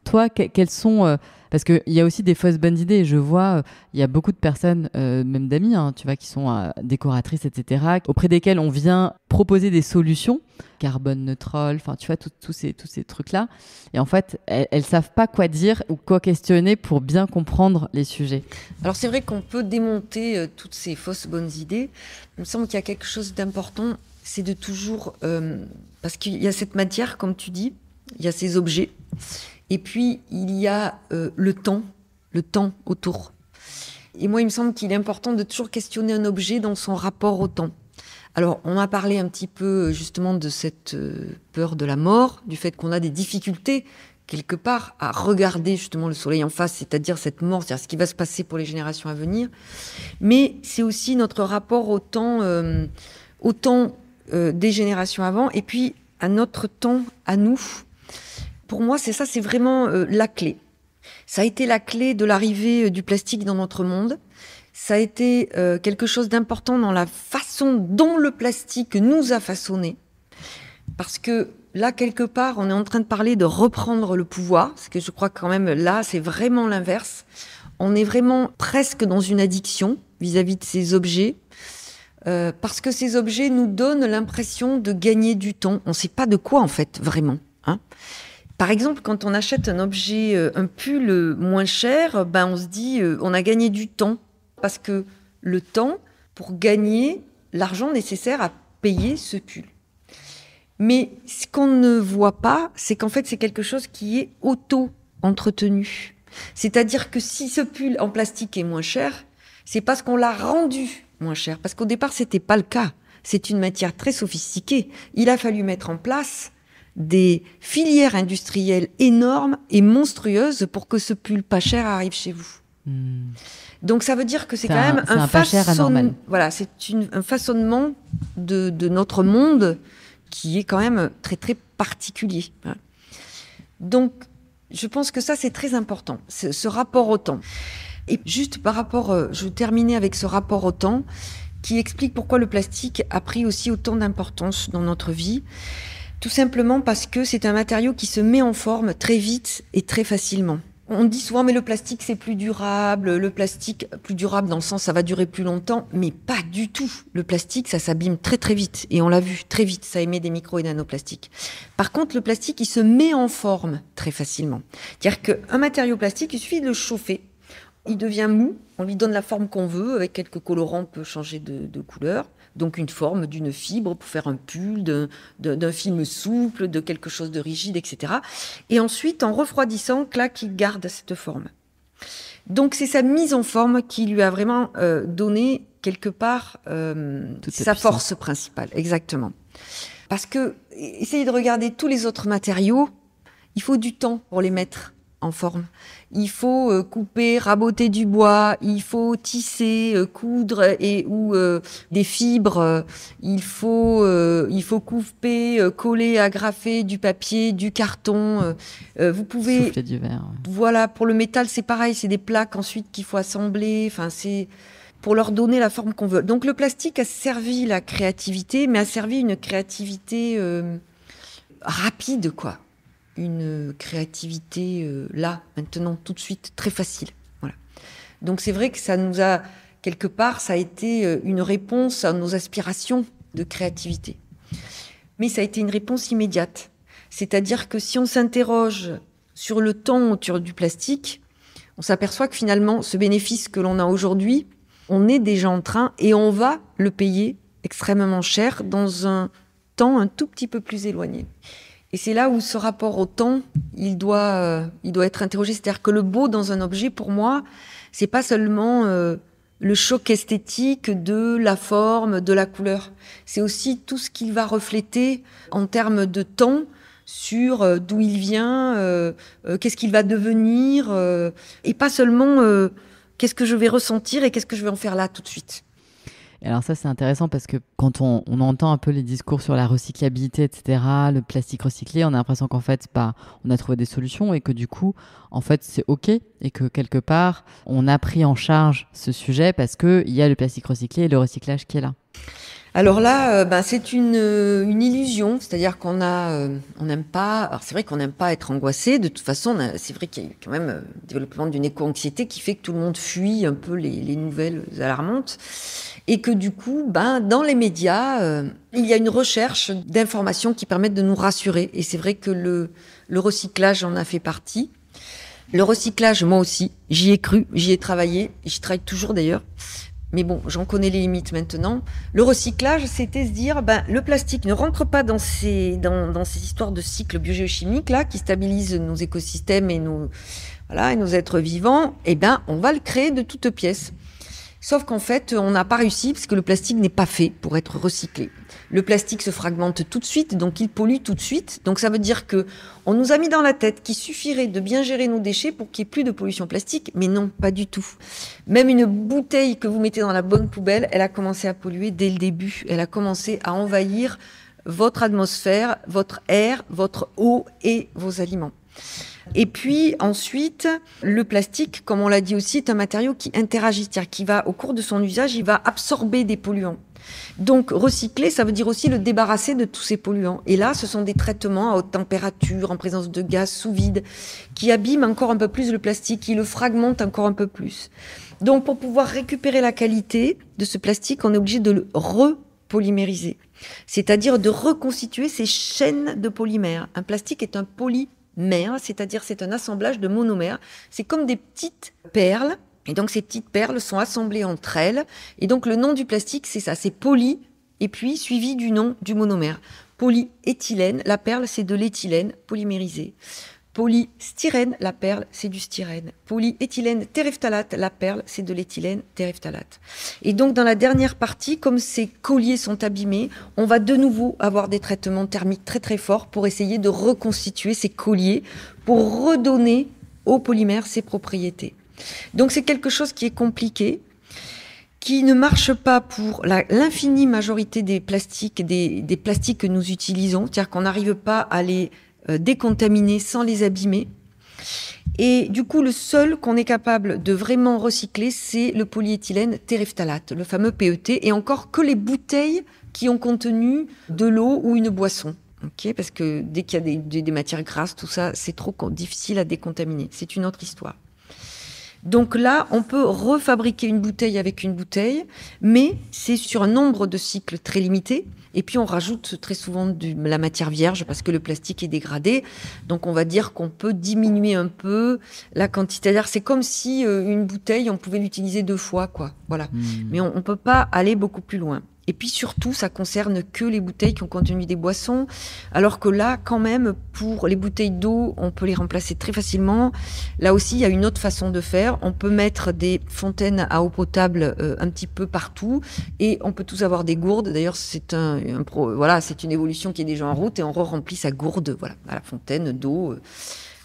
Toi, quelles sont... parce qu'il y a aussi des fausses bonnes idées. Je vois, il y a beaucoup de personnes, même d'amis, tu vois, qui sont décoratrices, etc., auprès desquelles on vient proposer des solutions, carbone neutral, tu vois, tous ces trucs-là. Et en fait, elles savent pas quoi dire ou quoi questionner pour bien comprendre les sujets. Alors c'est vrai qu'on peut démonter toutes ces fausses bonnes idées. Il me semble qu'il y a quelque chose d'important, c'est de toujours... parce qu'il y a cette matière, comme tu dis, il y a ces objets, et puis il y a le temps autour. Et moi, il me semble qu'il est important de toujours questionner un objet dans son rapport au temps. Alors, on a parlé un petit peu justement de cette peur de la mort, du fait qu'on a des difficultés quelque part à regarder justement le soleil en face, c'est-à-dire cette mort, c'est-à-dire ce qui va se passer pour les générations à venir. Mais c'est aussi notre rapport au temps des générations avant, et puis à notre temps, à nous. Pour moi, c'est vraiment la clé. Ça a été la clé de l'arrivée du plastique dans notre monde. Ça a été quelque chose d'important dans la façon dont le plastique nous a façonnés. Parce que là, quelque part, on est en train de parler de reprendre le pouvoir. Parce que je crois que quand même, là, c'est vraiment l'inverse. On est vraiment presque dans une addiction vis-à-vis de ces objets. Parce que ces objets nous donnent l'impression de gagner du temps. On ne sait pas de quoi, en fait, vraiment. Par exemple, quand on achète un objet, un pull moins cher, on se dit on a gagné du temps. Parce que le temps, pour gagner l'argent nécessaire à payer ce pull. Mais ce qu'on ne voit pas, c'est qu'en fait, c'est quelque chose qui est auto-entretenu. C'est-à-dire que si ce pull en plastique est moins cher, c'est parce qu'on l'a rendu moins cher. Parce qu'au départ, c'était pas le cas. C'est une matière très sophistiquée. Il a fallu mettre en place des filières industrielles énormes et monstrueuses pour que ce pull pas cher arrive chez vous. Donc ça veut dire que c'est quand même un façonnement de notre monde qui est quand même très très particulier. Donc je pense que ça c'est très important, ce rapport au temps. Et juste par rapport, je vais terminer avec ce rapport au temps qui explique pourquoi le plastique a pris aussi autant d'importance dans notre vie. Tout simplement parce que c'est un matériau qui se met en forme très vite et très facilement. On dit souvent, mais le plastique, c'est plus durable. Le plastique, plus durable dans le sens, ça va durer plus longtemps. Mais pas du tout. Le plastique, ça s'abîme très, très vite. Et on l'a vu, très vite, ça émet des micro- et nanoplastiques. Par contre, le plastique, il se met en forme très facilement. C'est-à-dire qu'un matériau plastique, il suffit de le chauffer. Il devient mou. On lui donne la forme qu'on veut. Avec quelques colorants, on peut changer de couleur. Donc une forme d'une fibre pour faire un pull, d'un film souple, de quelque chose de rigide, etc. Et ensuite, en refroidissant, clac, il garde cette forme. Donc c'est sa mise en forme qui lui a vraiment donné quelque part sa force principale. Exactement. Parce que essayez de regarder tous les autres matériaux, il faut du temps pour les mettre en forme. Il faut couper, raboter du bois, il faut tisser, coudre ou des fibres. Il faut couper, coller, agrafer du papier, du carton. Vous pouvez souffler du verre. Voilà, pour le métal, c'est pareil, c'est des plaques ensuite qu'il faut assembler. Enfin, c'est pour leur donner la forme qu'on veut. Donc le plastique a servi la créativité, mais a servi une créativité rapide, quoi. Une créativité là, maintenant, tout de suite, très facile. Voilà. Donc c'est vrai que ça nous a, quelque part, ça a été une réponse à nos aspirations de créativité. Mais ça a été une réponse immédiate. C'est-à-dire que si on s'interroge sur le temps autour du plastique, on s'aperçoit que finalement, ce bénéfice que l'on a aujourd'hui, on est déjà en train et on va le payer extrêmement cher dans un temps un tout petit peu plus éloigné. Et c'est là où ce rapport au temps, il doit être interrogé. C'est-à-dire que le beau dans un objet, pour moi, c'est pas seulement le choc esthétique de la forme, de la couleur. C'est aussi tout ce qu'il va refléter en termes de temps sur d'où il vient, qu'est-ce qu'il va devenir, et pas seulement qu'est-ce que je vais ressentir et qu'est-ce que je vais en faire là tout de suite. Et alors ça, c'est intéressant parce que quand on entend un peu les discours sur la recyclabilité, etc., le plastique recyclé, on a l'impression qu'en fait, on a trouvé des solutions et que du coup, en fait, c'est OK et que quelque part, on a pris en charge ce sujet parce qu'il y a le plastique recyclé et le recyclage qui est là. Alors là, c'est une illusion, c'est-à-dire qu'on n'aime pas. Alors c'est vrai qu'on n'aime pas être angoissé. De toute façon, c'est vrai qu'il y a eu quand même le développement d'une éco-anxiété qui fait que tout le monde fuit un peu les nouvelles alarmantes, et que du coup, dans les médias, il y a une recherche d'informations qui permettent de nous rassurer. Et c'est vrai que le recyclage en a fait partie. Le recyclage, moi aussi, j'y ai cru, j'y ai travaillé, j'y travaille toujours d'ailleurs. Mais bon, j'en connais les limites maintenant. Le recyclage, c'était se dire, le plastique ne rentre pas dans ces histoires de cycles biogéochimiques là qui stabilisent nos écosystèmes et nos êtres vivants. On va le créer de toutes pièces. Sauf qu'en fait, on n'a pas réussi parce que le plastique n'est pas fait pour être recyclé. Le plastique se fragmente tout de suite, donc il pollue tout de suite. Donc ça veut dire que on nous a mis dans la tête qu'il suffirait de bien gérer nos déchets pour qu'il n'y ait plus de pollution plastique. Mais non, pas du tout. Même une bouteille que vous mettez dans la bonne poubelle, elle a commencé à polluer dès le début. Elle a commencé à envahir votre atmosphère, votre air, votre eau et vos aliments. Et puis ensuite, le plastique, comme on l'a dit aussi, est un matériau qui interagit, c'est-à-dire qui va, au cours de son usage, il va absorber des polluants. Donc recycler, ça veut dire aussi le débarrasser de tous ces polluants. Et là, ce sont des traitements à haute température, en présence de gaz sous vide, qui abîment encore un peu plus le plastique, qui le fragmentent encore un peu plus. Donc pour pouvoir récupérer la qualité de ce plastique, on est obligé de le repolymériser, c'est-à-dire de reconstituer ces chaînes de polymères. Un plastique est un polymère, c'est-à-dire c'est un assemblage de monomères. C'est comme des petites perles. Et donc, ces petites perles sont assemblées entre elles. Et donc, le nom du plastique, c'est ça, c'est poly, et puis suivi du nom du monomère. Polyéthylène, la perle, c'est de l'éthylène polymérisé. Polystyrène, la perle, c'est du styrène. Polyéthylène terephthalate, la perle, c'est de l'éthylène terephthalate. Et donc, dans la dernière partie, comme ces colliers sont abîmés, on va de nouveau avoir des traitements thermiques très très forts pour essayer de reconstituer ces colliers, pour redonner au polymère ses propriétés. Donc, c'est quelque chose qui est compliqué, qui ne marche pas pour l'infinie majorité des plastiques, des plastiques que nous utilisons. C'est-à-dire qu'on n'arrive pas à les décontaminer sans les abîmer. Et du coup, le seul qu'on est capable de vraiment recycler, c'est le polyéthylène terephthalate, le fameux PET, et encore que les bouteilles qui ont contenu de l'eau ou une boisson. Okay, parce que dès qu'il y a des matières grasses, tout ça, c'est trop difficile à décontaminer. C'est une autre histoire. Donc là, on peut refabriquer une bouteille avec une bouteille, mais c'est sur un nombre de cycles très limité. Et puis on rajoute très souvent de la matière vierge parce que le plastique est dégradé. Donc on va dire qu'on peut diminuer un peu la quantité. C'est-à-dire c'est comme si une bouteille, on pouvait l'utiliser 2 fois, quoi. Voilà. Mais on peut pas aller beaucoup plus loin. Et puis surtout, ça concerne que les bouteilles qui ont contenu des boissons, alors que là, quand même, pour les bouteilles d'eau, on peut les remplacer très facilement. Là aussi, il y a une autre façon de faire. On peut mettre des fontaines à eau potable un petit peu partout, et on peut tous avoir des gourdes. D'ailleurs, c'est c'est une évolution qui est déjà en route, et on remplit sa gourde, voilà, à la fontaine d'eau.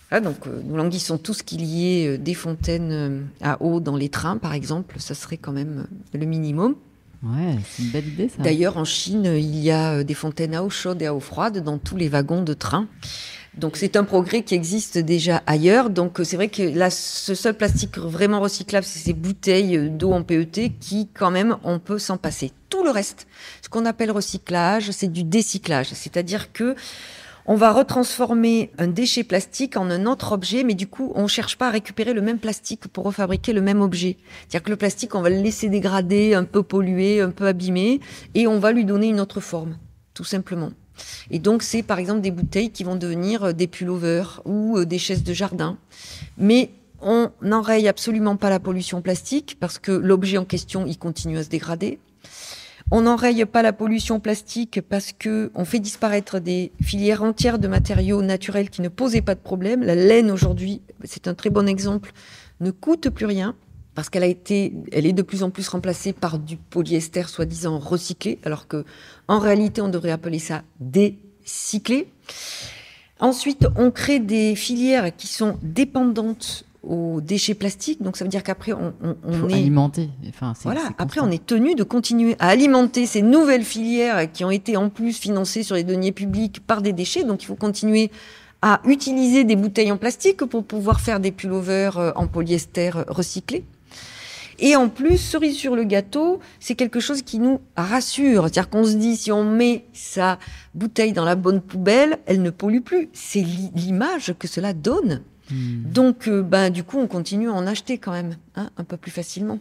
Voilà, donc, nous languissons tous qu'il y ait des fontaines à eau dans les trains, par exemple. Ça serait quand même le minimum. Ouais, c'est une belle idée, ça. D'ailleurs, en Chine, il y a des fontaines à eau chaude et à eau froide dans tous les wagons de train. Donc, c'est un progrès qui existe déjà ailleurs. Donc, c'est vrai que là, ce seul plastique vraiment recyclable, c'est ces bouteilles d'eau en PET qui, quand même, on peut s'en passer. Tout le reste, ce qu'on appelle recyclage, c'est du décyclage. C'est-à-dire que on va retransformer un déchet plastique en un autre objet, mais du coup, on cherche pas à récupérer le même plastique pour refabriquer le même objet. C'est-à-dire que le plastique, on va le laisser dégrader, un peu polluer, un peu abîmer, et on va lui donner une autre forme, tout simplement. Et donc, c'est par exemple des bouteilles qui vont devenir des pullovers ou des chaises de jardin. Mais on n'enraye absolument pas la pollution plastique parce que l'objet en question, il continue à se dégrader. On n'enraye pas la pollution plastique parce que on fait disparaître des filières entières de matériaux naturels qui ne posaient pas de problème. La laine aujourd'hui, c'est un très bon exemple, ne coûte plus rien parce elle est de plus en plus remplacée par du polyester soi-disant recyclé, alors que en réalité on devrait appeler ça décyclé. Ensuite, on crée des filières qui sont dépendantes aux déchets plastiques, donc ça veut dire qu'après on faut est alimenter. Après on est tenu de continuer à alimenter ces nouvelles filières qui ont été en plus financées sur les deniers publics par des déchets, donc il faut continuer à utiliser des bouteilles en plastique pour pouvoir faire des pullovers en polyester recyclé. Et en plus, cerise sur le gâteau, c'est quelque chose qui nous rassure. C'est-à-dire qu'on se dit, si on met sa bouteille dans la bonne poubelle, elle ne pollue plus. C'est l'image que cela donne. Donc, du coup, on continue à en acheter quand même, un peu plus facilement.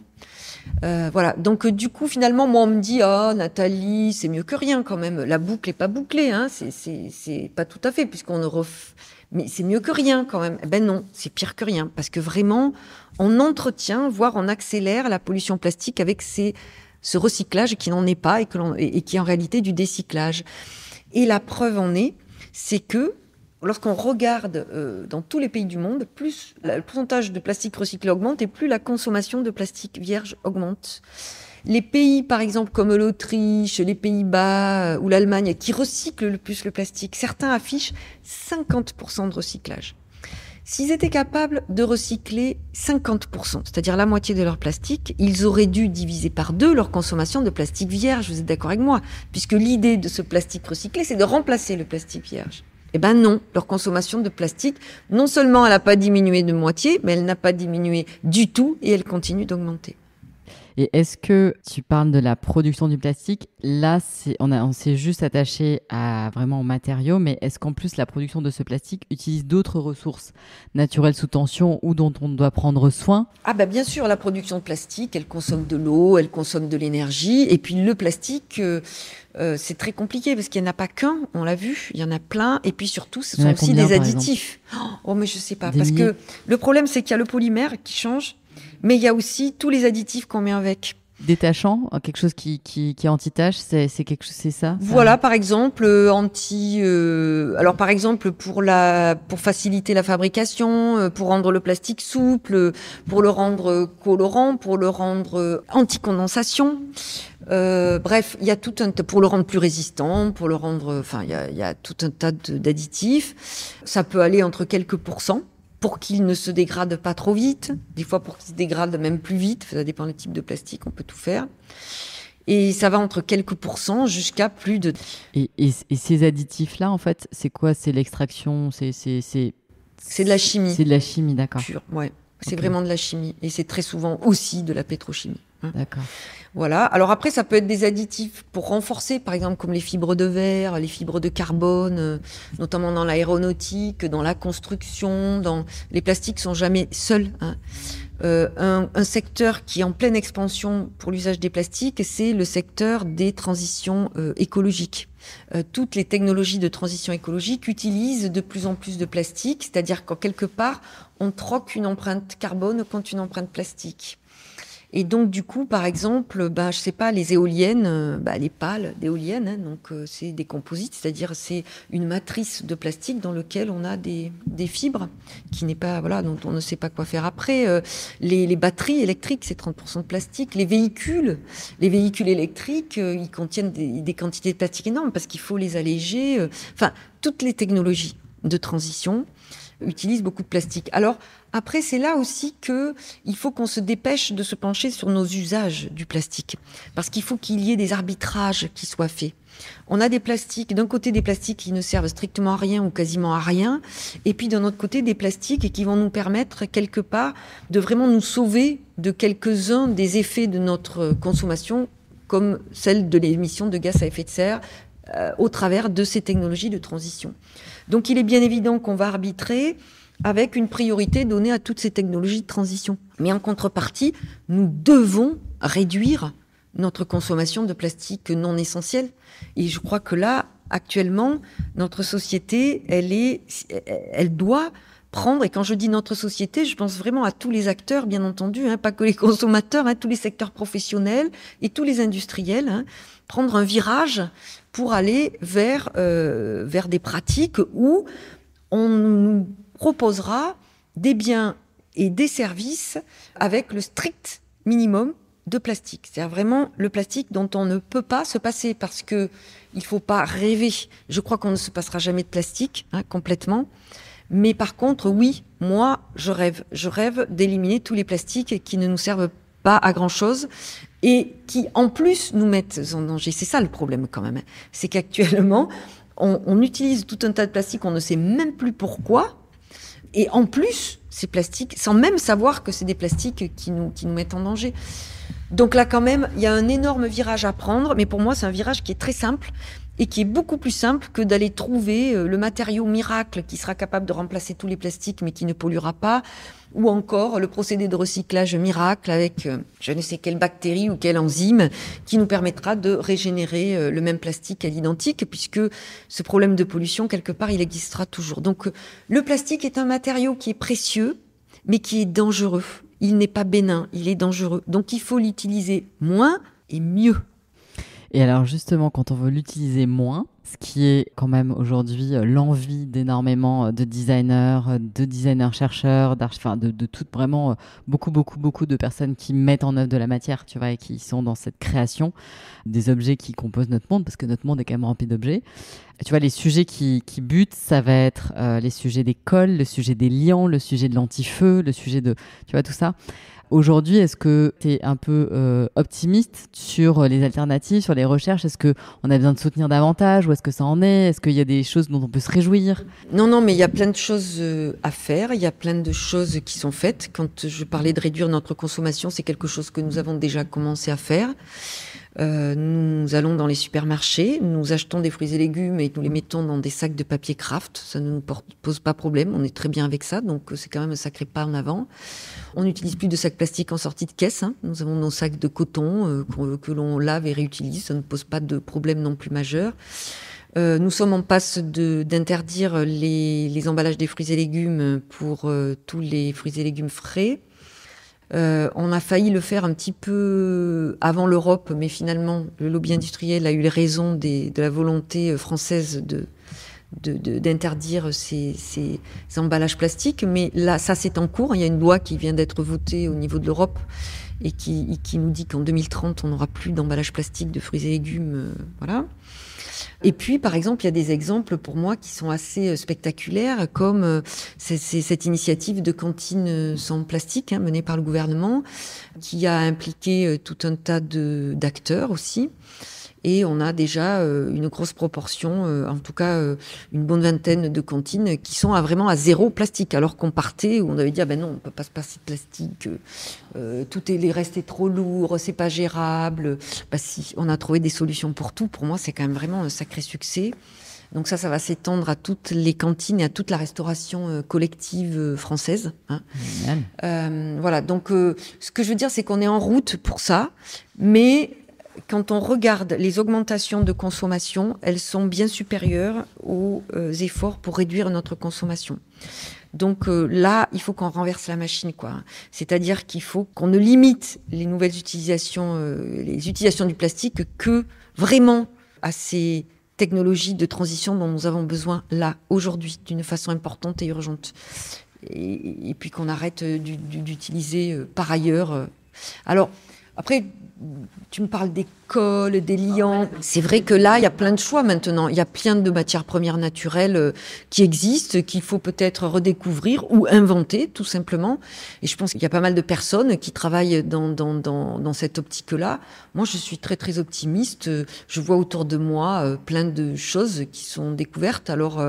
Voilà. Donc, du coup, finalement, moi, on me dit, Nathalie, c'est mieux que rien quand même. La boucle est pas bouclée, c'est pas tout à fait, mais c'est mieux que rien quand même. Ben non, c'est pire que rien, parce que vraiment, on entretient, voire on accélère la pollution plastique avec ce recyclage qui n'en est pas et qui est en réalité du décyclage. Et la preuve en est, c'est que lorsqu'on regarde dans tous les pays du monde, plus le pourcentage de plastique recyclé augmente et plus la consommation de plastique vierge augmente. Les pays, par exemple, comme l'Autriche, les Pays-Bas ou l'Allemagne, qui recyclent le plus le plastique, certains affichent 50% de recyclage. S'ils étaient capables de recycler 50%, c'est-à-dire la moitié de leur plastique, ils auraient dû diviser par 2 leur consommation de plastique vierge. Vous êtes d'accord avec moi? Puisque l'idée de ce plastique recyclé, c'est de remplacer le plastique vierge. Eh ben non, leur consommation de plastique, non seulement elle n'a pas diminué de moitié, mais elle n'a pas diminué du tout et elle continue d'augmenter. Et est-ce que tu parles de la production du plastique? Là, on s'est juste attaché vraiment aux matériaux, mais est-ce qu'en plus la production de ce plastique utilise d'autres ressources naturelles sous tension ou dont on doit prendre soin? Bien sûr, la production de plastique, elle consomme de l'eau, elle consomme de l'énergie. Et puis le plastique, c'est très compliqué parce qu'il n'y en a pas qu'un, on l'a vu, il y en a plein. Et puis surtout, ce sont aussi des additifs. Mais je sais pas, que le problème, c'est qu'il y a le polymère qui change. Mais il y a aussi tous les additifs qu'on met avec. détachant, quelque chose qui est anti-tache, c'est quelque chose, c'est ça? Voilà, par exemple, alors par exemple pour faciliter la fabrication, pour rendre le plastique souple, pour le rendre colorant, pour le rendre anti-condensation. Bref, il y a pour le rendre plus résistant, pour le rendre, enfin, il y a tout un tas d'additifs. Ça peut aller entre quelques pourcents pour qu'il ne se dégrade pas trop vite. Des fois, pour qu'il se dégrade même plus vite. Ça dépend du type de plastique, on peut tout faire. Et ça va entre quelques pourcents jusqu'à plus de... Et ces additifs-là, en fait, c'est quoi? C'est l'extraction? C'est de la chimie. C'est de la chimie, d'accord. Pure, ouais. C'est vraiment de la chimie. Et c'est très souvent aussi de la pétrochimie. D'accord. Voilà. Alors après, ça peut être des additifs pour renforcer, par exemple, comme les fibres de verre, les fibres de carbone, notamment dans l'aéronautique, dans la construction, les plastiques sont jamais seuls. Un secteur qui est en pleine expansion pour l'usage des plastiques, c'est le secteur des transitions écologiques. Toutes les technologies de transition écologique utilisent de plus en plus de plastique, c'est-à-dire qu'en quelque part, on troque une empreinte carbone contre une empreinte plastique. Et donc, du coup, par exemple, je sais pas, les éoliennes, les pales d'éoliennes, donc c'est des composites, c'est-à-dire c'est une matrice de plastique dans lequel on a des fibres qui n'est pas, voilà, dont on ne sait pas quoi faire après. Les batteries électriques, c'est 30% de plastique. Les véhicules électriques, ils contiennent des quantités de plastique énormes parce qu'il faut les alléger. Enfin, toutes les technologies de transition utilisent beaucoup de plastique. Alors, après, c'est là aussi qu'il faut qu'on se dépêche de se pencher sur nos usages du plastique. Parce qu'il faut qu'il y ait des arbitrages qui soient faits. On a des plastiques, d'un côté des plastiques qui ne servent strictement à rien ou quasiment à rien, et puis d'un autre côté des plastiques qui vont nous permettre quelque part de vraiment nous sauver de quelques-uns des effets de notre consommation, comme celle de l'émission de gaz à effet de serre, au travers de ces technologies de transition. Donc il est bien évident qu'on va arbitrer avec une priorité donnée à toutes ces technologies de transition. Mais en contrepartie, nous devons réduire notre consommation de plastique non essentiel. Et je crois que là, actuellement, notre société, elle doit prendre, et quand je dis notre société, je pense vraiment à tous les acteurs, bien entendu, pas que les consommateurs, tous les secteurs professionnels et tous les industriels, prendre un virage pour aller vers des pratiques où on nous proposera des biens et des services avec le strict minimum de plastique. C'est-à-dire vraiment le plastique dont on ne peut pas se passer parce que il faut pas rêver. Je crois qu'on ne se passera jamais de plastique, complètement. Mais par contre, oui, moi, je rêve d'éliminer tous les plastiques qui ne nous servent pas à grand-chose et qui, en plus, nous mettent en danger. C'est ça le problème quand même. C'est qu'actuellement, on utilise tout un tas de plastiques, on ne sait même plus pourquoi. Et en plus, ces plastiques, sans même savoir que c'est des plastiques qui nous mettent en danger. Donc là, quand même, il y a un énorme virage à prendre. Mais pour moi, c'est un virage qui est très simple et qui est beaucoup plus simple que d'aller trouver le matériau miracle qui sera capable de remplacer tous les plastiques mais qui ne polluera pas, ou encore le procédé de recyclage miracle avec je ne sais quelle bactérie ou quelle enzyme qui nous permettra de régénérer le même plastique à l'identique, puisque ce problème de pollution, quelque part, il existera toujours. Donc le plastique est un matériau qui est précieux, mais qui est dangereux. Il n'est pas bénin, il est dangereux. Donc il faut l'utiliser moins et mieux. Et alors justement, quand on veut l'utiliser moins, ce qui est quand même aujourd'hui l'envie d'énormément de designers-chercheurs, de toutes vraiment beaucoup de personnes qui mettent en œuvre de la matière, tu vois, et qui sont dans cette création des objets qui composent notre monde, parce que notre monde est quand même rempli d'objets. Tu vois, les sujets qui butent, ça va être les sujets des cols, le sujet des liants, le sujet de l'anti-feu, le sujet de, tu vois, tout ça. Aujourd'hui, est-ce que tu es un peu optimiste sur les alternatives, sur les recherches? Est-ce qu'on a besoin de soutenir davantage? Où est-ce que ça en est? Est-ce qu'il y a des choses dont on peut se réjouir? Non, mais il y a plein de choses à faire. Il y a plein de choses qui sont faites. Quand je parlais de réduire notre consommation, c'est quelque chose que nous avons déjà commencé à faire. Nous allons dans les supermarchés, nous achetons des fruits et légumes et nous les mettons dans des sacs de papier craft. Ça ne nous pose pas problème, on est très bien avec ça, donc c'est quand même un sacré pas en avant. On n'utilise plus de sacs plastiques en sortie de caisse. Nous avons nos sacs de coton que l'on lave et réutilise, ça ne pose pas de problème non plus majeur. Nous sommes en passe d'interdire les emballages des fruits et légumes pour tous les fruits et légumes frais. On a failli le faire un petit peu avant l'Europe, mais finalement, le lobby industriel a eu raison de la volonté française d'interdire ces emballages plastiques. Mais là, ça, c'est en cours. Il y a une loi qui vient d'être votée au niveau de l'Europe et qui nous dit qu'en 2030, on n'aura plus d'emballage plastique de fruits et légumes. Voilà. Et puis, par exemple, il y a des exemples pour moi qui sont assez spectaculaires, comme c'est cette initiative de cantine sans plastique menée par le gouvernement, qui a impliqué tout un tas d'acteurs aussi. Et on a déjà une grosse proportion, en tout cas une bonne vingtaine de cantines qui sont vraiment à zéro plastique, alors qu'on partait où on avait dit non, on peut pas se passer de plastique, tout est resté trop lourd, c'est pas gérable. Si on a trouvé des solutions pour tout, pour moi c'est quand même vraiment un sacré succès. Donc ça va s'étendre à toutes les cantines et à toute la restauration collective française. Voilà. Donc ce que je veux dire, c'est qu'on est en route pour ça, mais quand on regarde les augmentations de consommation, elles sont bien supérieures aux efforts pour réduire notre consommation. Donc là, il faut qu'on renverse la machine, quoi. C'est-à-dire qu'il faut qu'on ne limite les nouvelles utilisations, les utilisations du plastique que vraiment à ces technologies de transition dont nous avons besoin là, aujourd'hui, d'une façon importante et urgente. Et puis qu'on arrête d'utiliser par ailleurs. Alors, après, tu me parles des cols, des liants. C'est vrai que là, il y a plein de choix maintenant. Il y a plein de matières premières naturelles qui existent, qu'il faut peut-être redécouvrir ou inventer, tout simplement. Et je pense qu'il y a pas mal de personnes qui travaillent dans cette optique-là. Moi, je suis très, très optimiste. Je vois autour de moi plein de choses qui sont découvertes. Alors,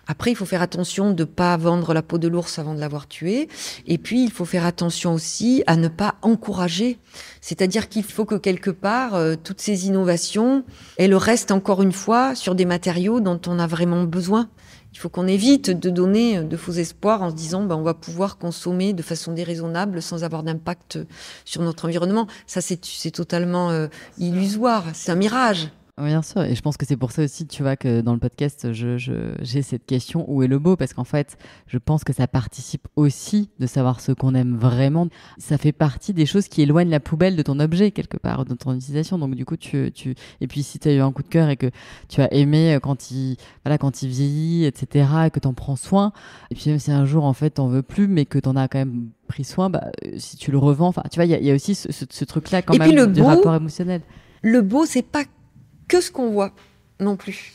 après, il faut faire attention de ne pas vendre la peau de l'ours avant de l'avoir tué. Et puis, il faut faire attention aussi à ne pas encourager. C'est-à-dire qu'il faut que quelque part, toutes ces innovations, elles restent encore une fois sur des matériaux dont on a vraiment besoin. Il faut qu'on évite de donner de faux espoirs en se disant on va pouvoir consommer de façon déraisonnable sans avoir d'impact sur notre environnement. Ça, c'est totalement illusoire. C'est un mirage. Bien sûr, et je pense que c'est pour ça aussi, tu vois, que dans le podcast, j'ai cette question, où est le beau? Parce qu'en fait, je pense que ça participe aussi de savoir ce qu'on aime vraiment. Ça fait partie des choses qui éloignent la poubelle de ton objet, quelque part, de ton utilisation. Donc du coup, et puis si tu as eu un coup de cœur et que tu as aimé quand il vieillit, etc., et que tu en prends soin, et puis même si un jour, en fait, t'en veux plus, mais que t'en as quand même pris soin, si tu le revends, enfin, tu vois, il y a aussi ce truc-là quand même du rapport émotionnel. Le beau, c'est pas que ce qu'on voit non plus.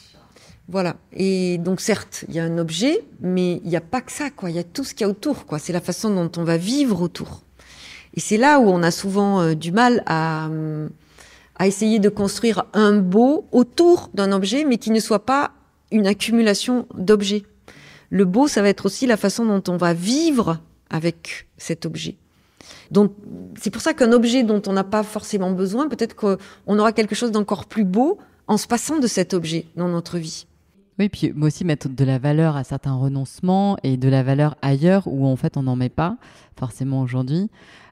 Voilà. Et donc, certes, il y a un objet, mais il n'y a pas que ça, quoi. Il y a tout ce qu'il y a autour, quoi. C'est la façon dont on va vivre autour. Et c'est là où on a souvent du mal à essayer de construire un beau autour d'un objet, mais qui ne soit pas une accumulation d'objets. Le beau, ça va être aussi la façon dont on va vivre avec cet objet. Donc, c'est pour ça qu'un objet dont on n'a pas forcément besoin, peut-être qu'on aura quelque chose d'encore plus beau en se passant de cet objet dans notre vie. Oui, puis moi aussi mettre de la valeur à certains renoncements et de la valeur ailleurs où en fait on n'en met pas forcément aujourd'hui.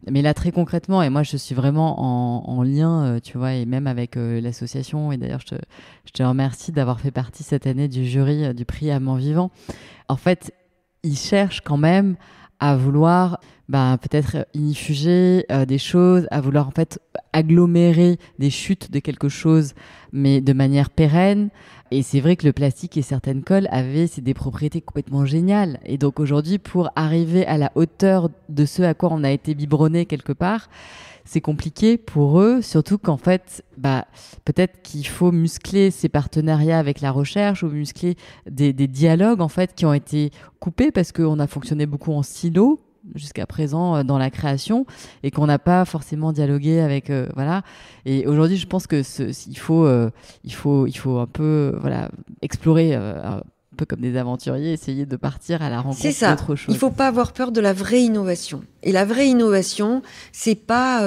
Mais là très concrètement, et moi je suis vraiment en lien, tu vois, et même avec l'association, et d'ailleurs je te remercie d'avoir fait partie cette année du jury du prix Amants Vivants. En fait, ils cherchent quand même à vouloir peut-être inifuger des choses, à vouloir en fait agglomérer des chutes de quelque chose, mais de manière pérenne. Et c'est vrai que le plastique et certaines colles avaient des propriétés complètement géniales. Et donc aujourd'hui, pour arriver à la hauteur de ce à quoi on a été biberonné quelque part, c'est compliqué pour eux, surtout qu'en fait, peut-être qu'il faut muscler ces partenariats avec la recherche ou muscler des dialogues en fait qui ont été coupés parce qu'on a fonctionné beaucoup en silo jusqu'à présent dans la création et qu'on n'a pas forcément dialogué avec voilà. Et aujourd'hui, je pense que il faut un peu explorer un peu comme des aventuriers, essayer de partir à la rencontre d'autre chose. Il faut pas avoir peur de la vraie innovation. Et la vraie innovation, c'est pas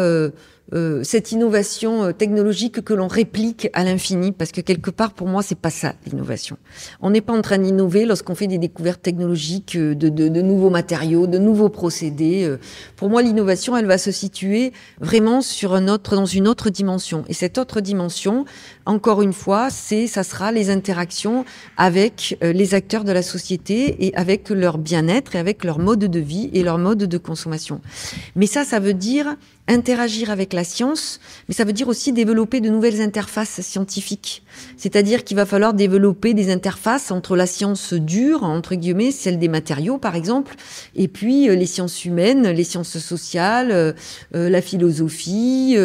cette innovation technologique que l'on réplique à l'infini, parce que quelque part, pour moi, c'est pas ça l'innovation. On n'est pas en train d'innover lorsqu'on fait des découvertes technologiques de nouveaux matériaux, de nouveaux procédés. Pour moi, l'innovation, elle va se situer vraiment dans une autre dimension. Et cette autre dimension, encore une fois, ça sera les interactions avec les acteurs de la société et avec leur bien-être et avec leur mode de vie et leur mode de consommation. Mais ça veut dire interagir avec la science, mais ça veut dire aussi développer de nouvelles interfaces scientifiques. C'est-à-dire qu'il va falloir développer des interfaces entre la science dure, entre guillemets, celle des matériaux par exemple, et puis les sciences humaines, les sciences sociales, la philosophie,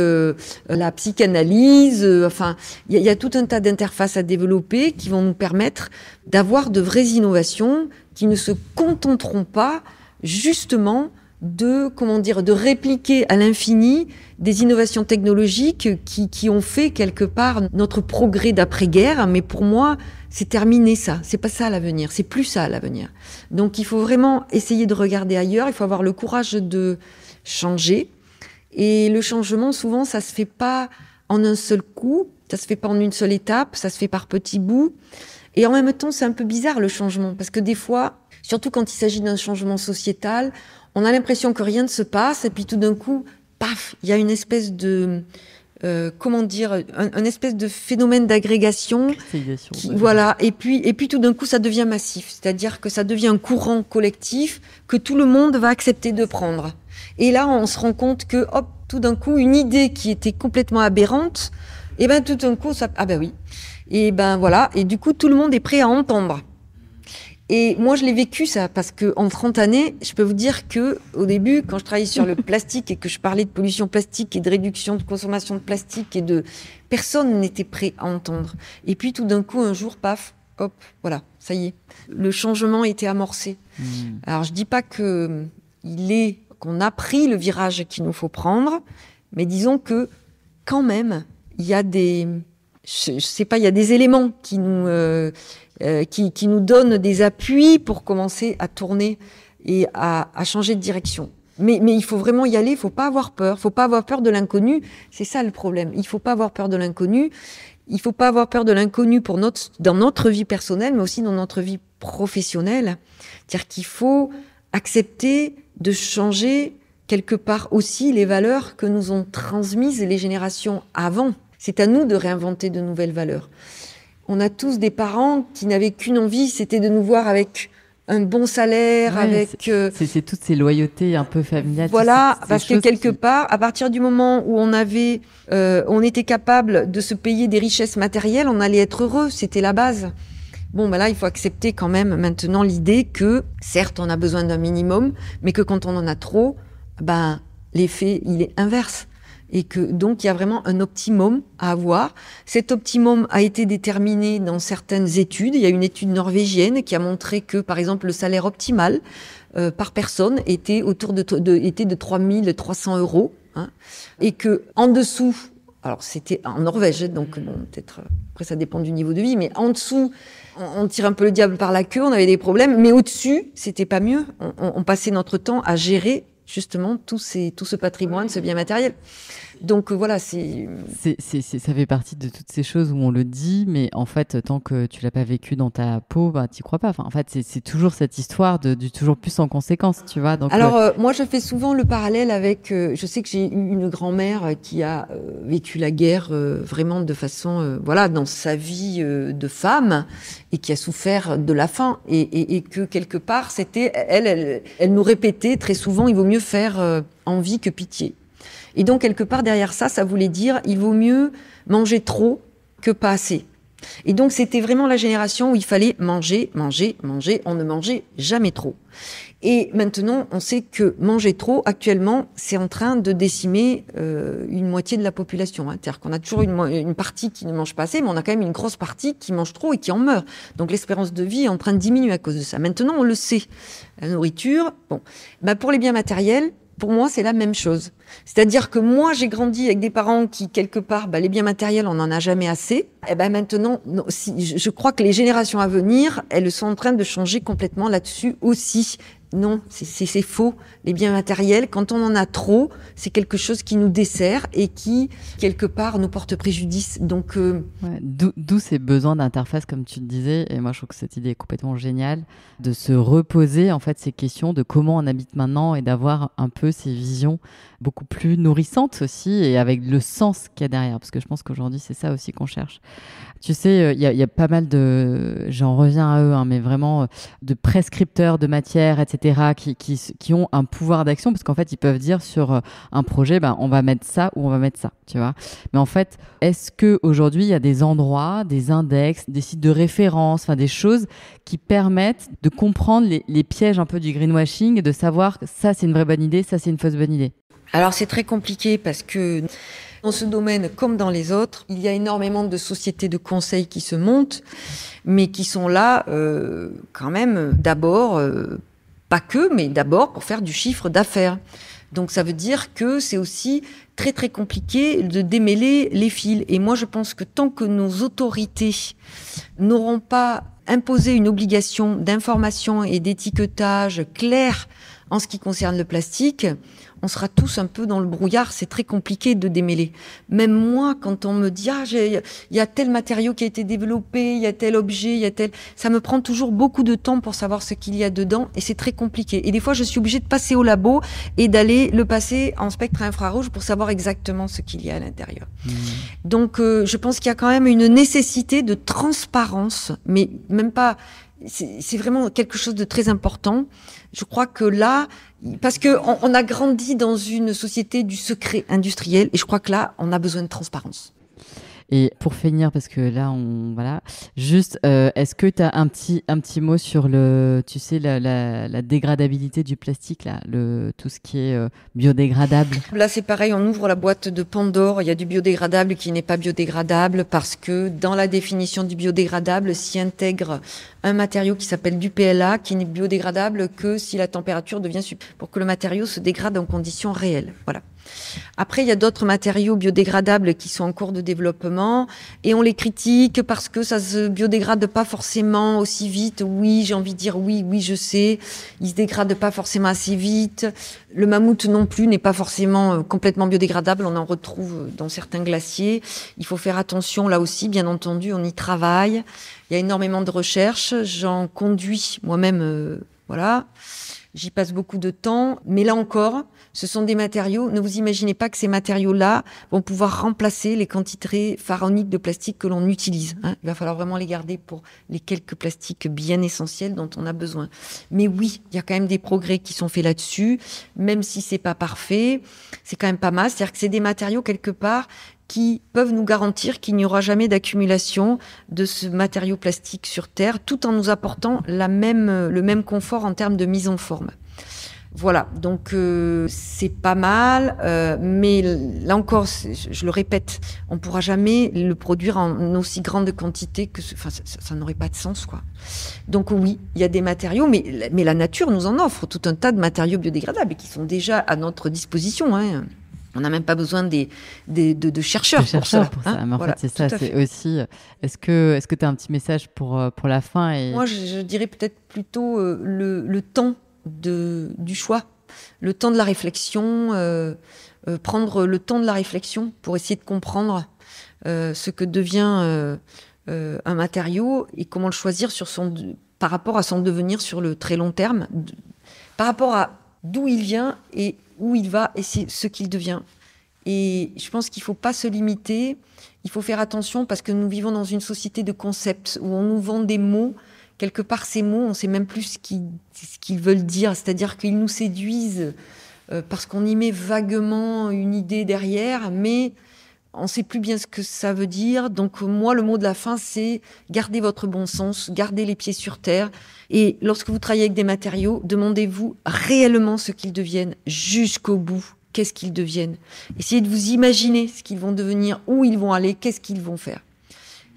la psychanalyse, enfin, il y a tout un tas d'interfaces à développer qui vont nous permettre d'avoir de vraies innovations qui ne se contenteront pas justement de répliquer à l'infini des innovations technologiques qui ont fait quelque part notre progrès d'après-guerre. Mais pour moi, c'est terminé ça. C'est pas ça l'avenir. C'est plus ça l'avenir. Donc il faut vraiment essayer de regarder ailleurs. Il faut avoir le courage de changer. Et le changement, souvent, ça se fait pas en un seul coup. Ça se fait pas en une seule étape. Ça se fait par petits bouts. Et en même temps, c'est un peu bizarre le changement. Parce que des fois, surtout quand il s'agit d'un changement sociétal, on a l'impression que rien ne se passe, et puis tout d'un coup, paf, il y a une espèce de, un espèce de phénomène d'agrégation. Voilà. Et puis tout d'un coup, ça devient massif. C'est-à-dire que ça devient un courant collectif que tout le monde va accepter de prendre. Et là, on se rend compte que, hop, tout d'un coup, une idée qui était complètement aberrante, et ben, tout d'un coup, ah ben oui. Et ben, voilà. Et du coup, tout le monde est prêt à entendre. Et moi, je l'ai vécu, ça, parce que en 30 années, je peux vous dire que, au début, quand je travaillais sur le plastique et que je parlais de pollution plastique et de réduction de consommation de plastique personne n'était prêt à entendre. Et puis, tout d'un coup, un jour, paf, hop, voilà, ça y est. Le changement était amorcé. Alors, je dis pas qu'on a pris le virage qu'il nous faut prendre, mais disons que, quand même, il y a des éléments qui nous donnent des appuis pour commencer à tourner et à changer de direction. Mais il faut vraiment y aller, il faut pas avoir peur. Faut pas avoir peur de l'inconnu. C'est ça le problème. Il faut pas avoir peur de l'inconnu. Il faut pas avoir peur de l'inconnu dans notre vie personnelle, mais aussi dans notre vie professionnelle. C'est-à-dire qu'il faut accepter de changer quelque part aussi les valeurs que nous ont transmises les générations avant. C'est à nous de réinventer de nouvelles valeurs. On a tous des parents qui n'avaient qu'une envie, c'était de nous voir avec un bon salaire, c'est toutes ces loyautés un peu familiales. Voilà, parce que quelque part, à partir du moment où on était capable de se payer des richesses matérielles, on allait être heureux, c'était la base. Bon, ben là, il faut accepter quand même maintenant l'idée que, certes, on a besoin d'un minimum, mais que quand on en a trop, l'effet, il est inverse. Et que donc il y a vraiment un optimum à avoir. Cet optimum a été déterminé dans certaines études. Il y a une étude norvégienne qui a montré que, par exemple, le salaire optimal par personne était était de 3 300 €, hein, et que en dessous, alors c'était en Norvège, donc bon, peut-être après ça dépend du niveau de vie, mais en dessous, on tire un peu le diable par la queue, on avait des problèmes, mais au-dessus, c'était pas mieux. On passait notre temps à gérer justement tout ce patrimoine, ce bien matériel. Donc voilà, ça fait partie de toutes ces choses où on le dit, mais en fait, tant que tu l'as pas vécu dans ta peau, t'y crois pas. Enfin, en fait, c'est toujours cette histoire du toujours plus en conséquence, tu vois. Donc, alors, moi, je fais souvent le parallèle avec. Je sais que j'ai eu une grand-mère qui a vécu la guerre vraiment de façon, dans sa vie de femme, et qui a souffert de la faim, et que quelque part, c'était elle nous répétait très souvent, il vaut mieux faire envie que pitié. Et donc, quelque part, derrière ça voulait dire, il vaut mieux manger trop que pas assez. Et donc, c'était vraiment la génération où il fallait manger, manger, manger. On ne mangeait jamais trop. Et maintenant, on sait que manger trop, actuellement, c'est en train de décimer une moitié de la population. Hein. C'est-à-dire qu'on a toujours une partie qui ne mange pas assez, mais on a quand même une grosse partie qui mange trop et qui en meurt. Donc, l'espérance de vie est en train de diminuer à cause de ça. Maintenant, on le sait. La nourriture, pour les biens matériels, pour moi, c'est la même chose. C'est-à-dire que moi, j'ai grandi avec des parents qui, quelque part, les biens matériels, on n'en a jamais assez. Et maintenant, non, je crois que les générations à venir, elles sont en train de changer complètement là-dessus aussi. Non, c'est faux. Les biens matériels, quand on en a trop, c'est quelque chose qui nous dessert et qui, quelque part, nous porte préjudice. Donc, d'où ces besoins d'interface, comme tu le disais. Et moi, je trouve que cette idée est complètement géniale, de se reposer en fait ces questions de comment on habite maintenant et d'avoir un peu ces visions beaucoup plus nourrissantes aussi et avec le sens qu'il y a derrière. Parce que je pense qu'aujourd'hui, c'est ça aussi qu'on cherche. Tu sais, il y a pas mal de, j'en reviens à eux, mais vraiment de prescripteurs de matière, etc., qui ont un pouvoir d'action parce qu'en fait, ils peuvent dire sur un projet, on va mettre ça ou on va mettre ça, tu vois. Mais en fait, est-ce qu'aujourd'hui, il y a des endroits, des index, des sites de référence, des choses qui permettent de comprendre les pièges un peu du greenwashing et de savoir que ça, c'est une vraie bonne idée, ça, c'est une fausse bonne idée? Alors, c'est très compliqué parce que dans ce domaine, comme dans les autres, il y a énormément de sociétés de conseil qui se montent, mais qui sont là quand même d'abord, pas que, mais d'abord pour faire du chiffre d'affaires. Donc ça veut dire que c'est aussi très très compliqué de démêler les fils. Et moi je pense que tant que nos autorités n'auront pas imposé une obligation d'information et d'étiquetage clair en ce qui concerne le plastique, on sera tous un peu dans le brouillard, c'est très compliqué de démêler. Même moi, quand on me dit « il y a tel matériau qui a été développé, il y a tel objet, il y a tel… » Ça me prend toujours beaucoup de temps pour savoir ce qu'il y a dedans et c'est très compliqué. Et des fois, je suis obligée de passer au labo et d'aller le passer en spectre infrarouge pour savoir exactement ce qu'il y a à l'intérieur. Donc, je pense qu'il y a quand même une nécessité de transparence, mais même pas… C'est vraiment quelque chose de très important. Je crois que là, parce que on a grandi dans une société du secret industriel, et je crois que là, on a besoin de transparence. Et pour finir, parce que là, juste, est-ce que tu as un petit mot sur la dégradabilité du plastique, là, tout ce qui est biodégradable? Là, c'est pareil, on ouvre la boîte de Pandore. Il y a du biodégradable qui n'est pas biodégradable parce que dans la définition du biodégradable, s'y intègre un matériau qui s'appelle du PLA, qui n'est biodégradable que si la température devient pour que le matériau se dégrade en conditions réelles. Voilà. Après, il y a d'autres matériaux biodégradables qui sont en cours de développement et on les critique parce que ça se biodégrade pas forcément aussi vite. Oui, j'ai envie de dire oui, je sais. Il se dégrade pas forcément assez vite. Le mammouth non plus n'est pas forcément complètement biodégradable. On en retrouve dans certains glaciers. Il faut faire attention là aussi, bien entendu, on y travaille. Il y a énormément de recherches. J'en conduis moi-même, voilà. J'y passe beaucoup de temps, mais là encore, ce sont des matériaux. Ne vous imaginez pas que ces matériaux-là vont pouvoir remplacer les quantités pharaoniques de plastique que l'on utilise. Il va falloir vraiment les garder pour les quelques plastiques bien essentiels dont on a besoin. Mais oui, il y a quand même des progrès qui sont faits là-dessus, même si c'est pas parfait, c'est quand même pas mal. C'est-à-dire que c'est des matériaux quelque part qui peuvent nous garantir qu'il n'y aura jamais d'accumulation de ce matériau plastique sur Terre, tout en nous apportant le même confort en termes de mise en forme. Voilà, donc c'est pas mal, mais là encore, je le répète, on ne pourra jamais le produire en aussi grande quantité que ça n'aurait pas de sens, quoi. Donc oui, il y a des matériaux, mais la nature nous en offre tout un tas de matériaux biodégradables qui sont déjà à notre disposition, hein. On n'a même pas besoin de chercheurs pour ça. Mais en fait, c'est ça. C'est aussi. Est-ce que tu as un petit message pour la fin Moi, je dirais peut-être plutôt le temps du choix, le temps de la réflexion, prendre le temps de la réflexion pour essayer de comprendre ce que devient un matériau et comment le choisir par rapport à son devenir sur le très long terme, par rapport à d'où il vient et où il va et c'est ce qu'il devient. Et je pense qu'il ne faut pas se limiter, il faut faire attention parce que nous vivons dans une société de concepts où on nous vend des mots. Quelque part, ces mots, on ne sait même plus ce qu'ils veulent dire, c'est-à-dire qu'ils nous séduisent parce qu'on y met vaguement une idée derrière, mais on ne sait plus bien ce que ça veut dire. Donc moi, le mot de la fin, c'est gardez votre bon sens, gardez les pieds sur terre. Et lorsque vous travaillez avec des matériaux, demandez-vous réellement ce qu'ils deviennent jusqu'au bout. Qu'est-ce qu'ils deviennent? Essayez de vous imaginer ce qu'ils vont devenir, où ils vont aller, qu'est-ce qu'ils vont faire.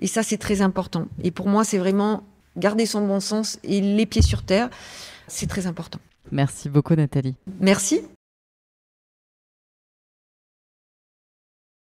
Et ça, c'est très important. Et pour moi, c'est vraiment garder son bon sens et les pieds sur terre. C'est très important. Merci beaucoup, Nathalie. Merci.